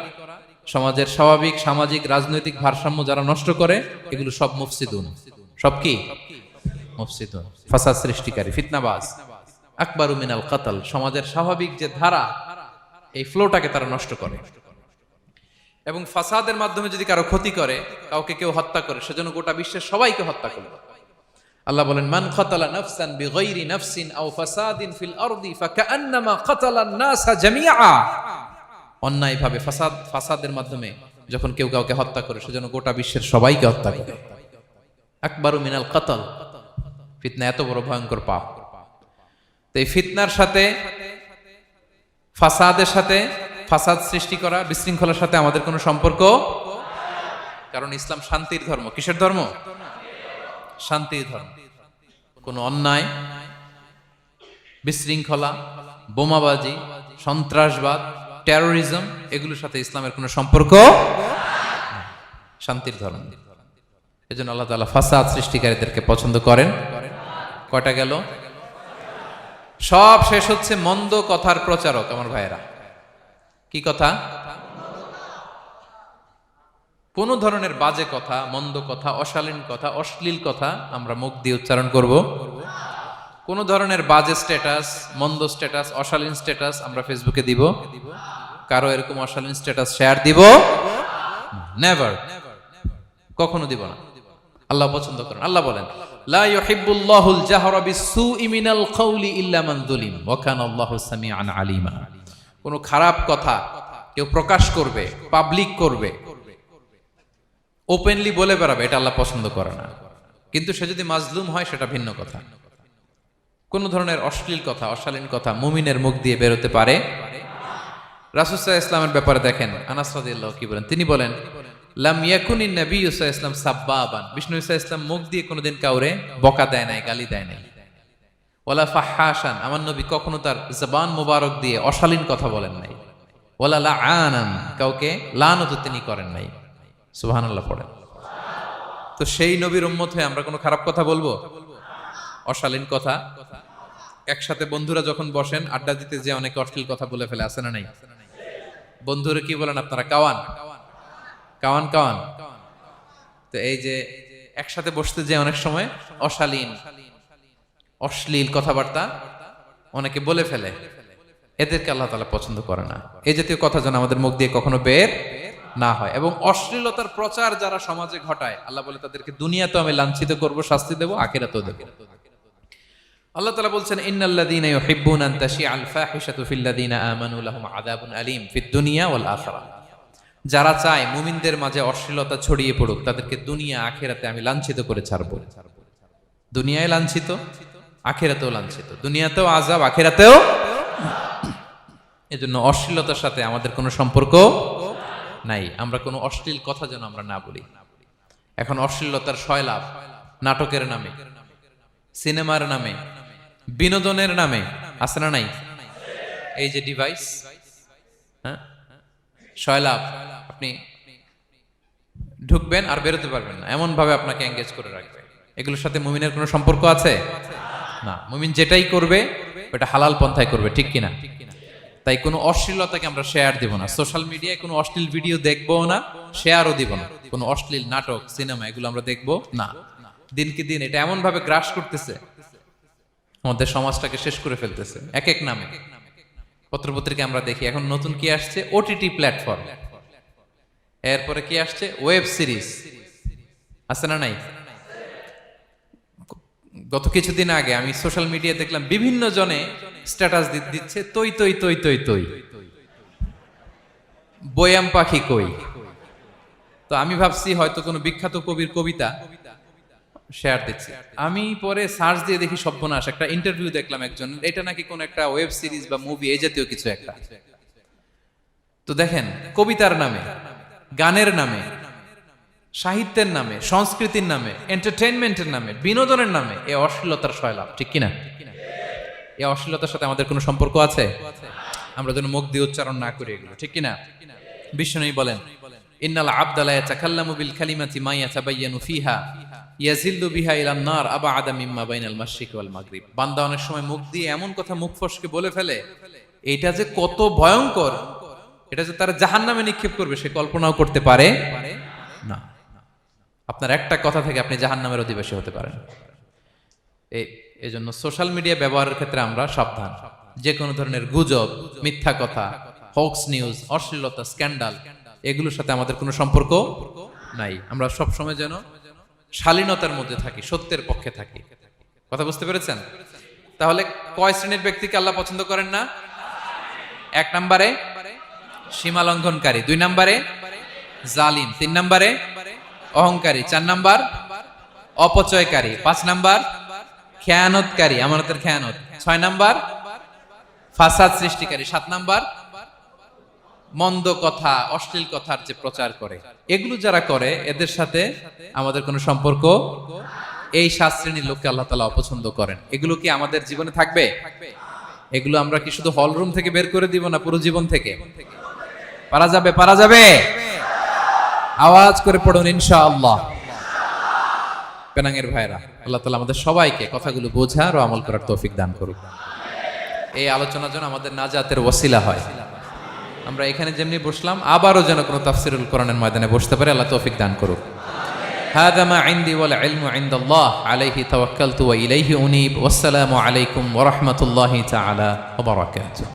সমাজের স্বাভাবিক সামাজিক রাজনৈতিক ভারসাম্য যারা নষ্ট করে, এগুলো সব মুফসিদুন। সব কি? মুফসিদুন, ফাসাদ সৃষ্টিকারী, ফিতনাবাজ। আকবারু মিনাল কতল, সমাজের স্বাভাবিক যে ধারা, এই ফ্লোটাকে তারা নষ্ট করে। এবং ফাসাদের মাধ্যমে যদি কারো ক্ষতি করে, কাউকে কেউ হত্যা করে, সেজন্য গোটা বিশ্বের সবাইকে হত্যা করবে। আল্লাহ বলেন মান কাতালা নাফসান বিগাইরি নাফসিন আও ফাসাদিন ফিল আরদি ফাকান্নামা কাতালান নাসা জামিআ। অন্যায়ভাবে ফাসাদের মাধ্যমে যখন কেউ কাউকে হত্যা করে, সেজন্য গোটা বিশ্বের সবাইকে হত্যা করে। আকবারু মিনাল কতল, ফিতনা এত বড় ভয়ঙ্কর পাপ। তো এই ফিতনার সাথে, ফাসাদের সাথে, ফাসাদ সৃষ্টি করা, বিশৃঙ্খলার সাথে আমাদের কোনো সম্পর্ক, কারণ ইসলাম শান্তির ধর্ম। কিসের ধর্ম? শান্তির ধর্ম। কোনো অন্যায়, বিশৃঙ্খলা, বোমাবাজি, সন্ত্রাসবাদ, টেরোরিজম, এগুলোর সাথে ইসলামের কোনো সম্পর্ক, শান্তির ধর্ম। এজন্য আল্লাহ তাআলা ফাসাদ সৃষ্টিকারীদেরকে পছন্দ করেন। কয়টা গেল? সব শেষ হচ্ছে মন্দ কথার প্রচারক। আমার ভাইয়েরা, কি কথা? কোন ধরনের বাজে কথা, মন্দ কথা, অশালীন কথা, অশ্লীল কথা আমরা মুখ দিয়ে উচ্চারণ করব। কোন ধরনের বাজে স্ট্যাটাস, মন্দ স্ট্যাটাস, অশালীন স্ট্যাটাস আমরা ফেসবুকে দিব? কারো এরকম অশালীন স্ট্যাটাস শেয়ার দিব? নেভার, কখনো দিব না। আল্লাহ পছন্দ করেন। আল্লাহ বলেন লা ইউহিব্বুল্লাহুল জাহরা বিসসুই মিনাল কাউলি ইল্লা মান যুলিম ওয়া কানা আল্লাহু সামিআন আলিমা। কোন খারাপ কথা কেউ প্রকাশ করবে, পাবলিক করবে, ওপেনলি বলে বেড়াবে, এটা আল্লাহ পছন্দ করে না। কিন্তু সে যদি মাজলুম হয় সেটা ভিন্ন কথা। কোন ধরনের অশ্লীল কথা, অশালীন কথা মুমিনের মুখ দিয়ে বেরোতে পারে? রাসূল সাল্লাল্লাহু আলাইহি ওয়াসাল্লামের ব্যাপারে দেখেন, আনাস রাদিয়াল্লাহু কি বলেন? তিনি বলেন লাম ইয়াকুনিন নবিয়্যু সাল্লাল্লাহু আলাইহি ওয়াসাল্লাম সাব্বাবান। বিষ্ণু সাল্লাল্লাহু আলাইহি ওয়াসাল্লাম মুখ দিয়ে কোনোদিন কাউরে বকা দেয় নাই, গালি দেয় নাই। ওয়ালা ফাহাশান, আমার নবী কখনো তার জবান মুবারক দিয়ে অশালীন কথা বলেন নাই। ওয়ালা লাআনান, কাউকে লানত তিনি করেন নাই। সুবহানাল্লাহ পড়েন। তো সেই নবীর উম্মত হয়ে আমরা কোনো খারাপ কথা বলবো? অশালীন কথা? একসাথে বন্ধুরা যখন বসেন আড্ডা দিতে, যে অনেকে অশ্লীল কথা বলে ফেলে, আছে না নাই? বন্ধুরা কি বলেন আপনারা? Cowan Cowan Cowan. তো এই যে একসাথে বসতে যে অনেক সময় অশালীন, অশ্লীল কথাবার্তা অনেকে বলে ফেলে, এদেরকে আল্লাহ তাআলা পছন্দ করে না। এই জাতীয় কথা যেন আমাদের মুখ দিয়ে কখনো বের না হয়। এবং অশ্লীলতার প্রচার যারা সমাজে ঘটায়, আল্লাহ বলে তাদেরকে দুনিয়াতেও আমি লাঞ্ছিত করব, শাস্তি দেব, আখিরাতেও দেব। আল্লাহ তাআলা বলছেন ইন্নাল্লাযীনা ইউহিব্বুনা আন তাশিআল ফাহিশাতু ফিল্লাযীনা আমানু লাহুম আযাবুন আলীম ফিদ দুনিয়া ওয়াল আখিরাহ। যারা চায় মুমিনদের মাঝে অশ্লীলতা ছড়িয়ে পড়ুক, তাদেরকে দুনিয়া আখিরাতে আমি লাঞ্ছিত করে ছাড়বো। দুনিয়ায় লাঞ্ছিত, আখিরাতেও লাঞ্ছিত। দুনিয়াতেও আযাব, আখিরাতেও। এজন্য অশ্লীলতার সাথে আমাদের কোনো সম্পর্ক নাই। আমরা কোনো অশ্লীল কথা যেন আমরা না বলি। এখন অশ্লীলতার সয়লাভ, নাটকের নামে, সিনেমার নামে, বিনোদনের নামে, আছে না নাই? এই যে ডিভাইস, হ্যাঁ, সয়লাভ, আপনি ঢুকবেন আর বেরোতে পারবেন না, এমন ভাবে আপনাকে এঙ্গেজ করে রাখবে। এগুলোর সাথে মুমিনের কোনো সম্পর্ক আছে না। মুমিন যেটাই করবে ওটা হালাল পন্থায় করবে, ঠিক কিনা? তাই কোনো অশ্লীলতাকে আমরা শেয়ার দিব না। সোশ্যাল মিডিয়ায় কোনো অশ্লীল ভিডিও দেখবো না, শেয়ারও দিব না। কোনো অশ্লীল নাটক, সিনেমা এগুলো আমরা দেখবো না। দিনকে দিন এটা এমন ভাবে গ্রাস করতেছে, আমাদের সমাজটাকে শেষ করে ফেলতেছে এক এক নামে। পত্রপত্রিকা আমরা দেখি এখন নতুন কি আসছে, ওটিটি প্ল্যাটফর্ম। এরপরে কি আসছে, ওয়েব সিরিজ, আছে না নাই? গত কিছুদিন আগে আমি সোশ্যাল মিডিয়া দেখলাম বিভিন্ন জনে স্ট্যাটাস দিচ্ছে তৈ তৈ তৈ তৈ তৈ, বয়াম পাখি কই। তো আমি ভাবছি হয়তো কোনো বিখ্যাত কবির কবিতা শেয়ার দিচ্ছে। আমি পরে সার্চ দিয়ে দেখি সর্বনাশ, একটা ইন্টারভিউ দেখলাম একজন, এটা নাকি কোন একটা ওয়েব সিরিজ বা মুভি এই জাতীয় কিছু একটা। তো দেখেন, কবিতার নামে, গানের নামে, সাহিত্যের নামে, সংস্কৃতির নামে, এন্টারটেইনমেন্টের নামে, বিনোদনের নামে এই অশ্লীলতার সয়লাভ, ঠিক কিনা? এই অশ্লীলতার সাথে আমাদের কোনো সম্পর্ক আছে? আমরা যেন মুখ দিয়ে উচ্চারণ না করি এগুলো, ঠিক কিনা? বিষ্ণুই বলেন, ইন্নাল আবদা লা ইয়াতাকাল্লামু বিল কালিমাতি মা ইয়াতাবায়ানু ফিহা ইয়াজিল্লু বিহা ইলান নার আবাআদা মিম্মা বাইনাল মাশরিক ওয়াল মাগরিব। বান্দা অনেক সময় মুখ দিয়ে এমন কথা মুখ ফসকে বলে ফেলে, এটা যে কত ভয়ঙ্কর, এটা যে তারা জাহান্নামে নিক্ষেপ করবে সে কল্পনাও করতে পারে না। আপনার একটা কথা থেকে আপনি জাহান্নামের অধিবাসী হতে পারেন। এই জন্য সোশ্যাল মিডিয়া ব্যবহারের ক্ষেত্রে আমরা সাবধান। যে কোনো ধরনের গুজব, মিথ্যা কথা, হক্স নিউজ, অশ্লীলতা, স্ক্যান্ডাল, এগুলোর সাথে আমাদের কোনো সম্পর্ক নাই। আমরা সব সময় যেন শালীনতার মধ্যে থাকি, সত্যের পক্ষে থাকি। কথা বুঝতে পেরেছেন? তাহলে কয় শ্রেণীর ব্যক্তিকে আল্লাহ পছন্দ করেন না? 1 নম্বরে সীমা লঙ্ঘনকারী, 2 নম্বরে জালিম, 3 নম্বরে অহংকারী, 4 নম্বর অপচয়কারী, 5 নম্বর খেয়ানতকারী, আমানতের খেয়ানত, 6 নম্বর ফাসাদ সৃষ্টিকারী, 7 নম্বর মন্দ কথা, অশ্লীল কথার যে প্রচার করে। এগুলো যারা করে এদের সাথে আমাদের কোনো সম্পর্ক, এই 7 শ্রেণীর লোককে আল্লাহ তাআলা অপছন্দ করেন। এগুলো কি আমাদের জীবনে থাকবে? এগুলো আমরা কি শুধু হল রুম থেকে বের করে দিব না পুরো জীবন থেকে? পারা যাবে? পারা যাবে? আওয়াজ করে পড়ুন ইনশাআল্লাহ। পেনাঙ্গের ভাইরা, আল্লাহ তাআলা আমাদের সবাইকে কথাগুলো বোঝার ও আমল করার তৌফিক দান করুক। এই আলোচনা যেন আমাদের নাজাতের ওসিলা হয়। আমরা এখানে যেমনি বসলাম, আবারও যেন কোনো তাফসিরুল কোরআনের ময়দানে বসতে পারে, আল্লাহ তৌফিক দান করুক। হাযা মা ইনদি ওয়াল ইলমু ইনদাল্লাহ আলাইহি তাওয়াক্কালতু ওয়া ইলাইহি উনীব। ওয়াসসালামু আলাইকুম ওয়া রাহমাতুল্লাহি তাআলা ওয়া বারাকাতুহু।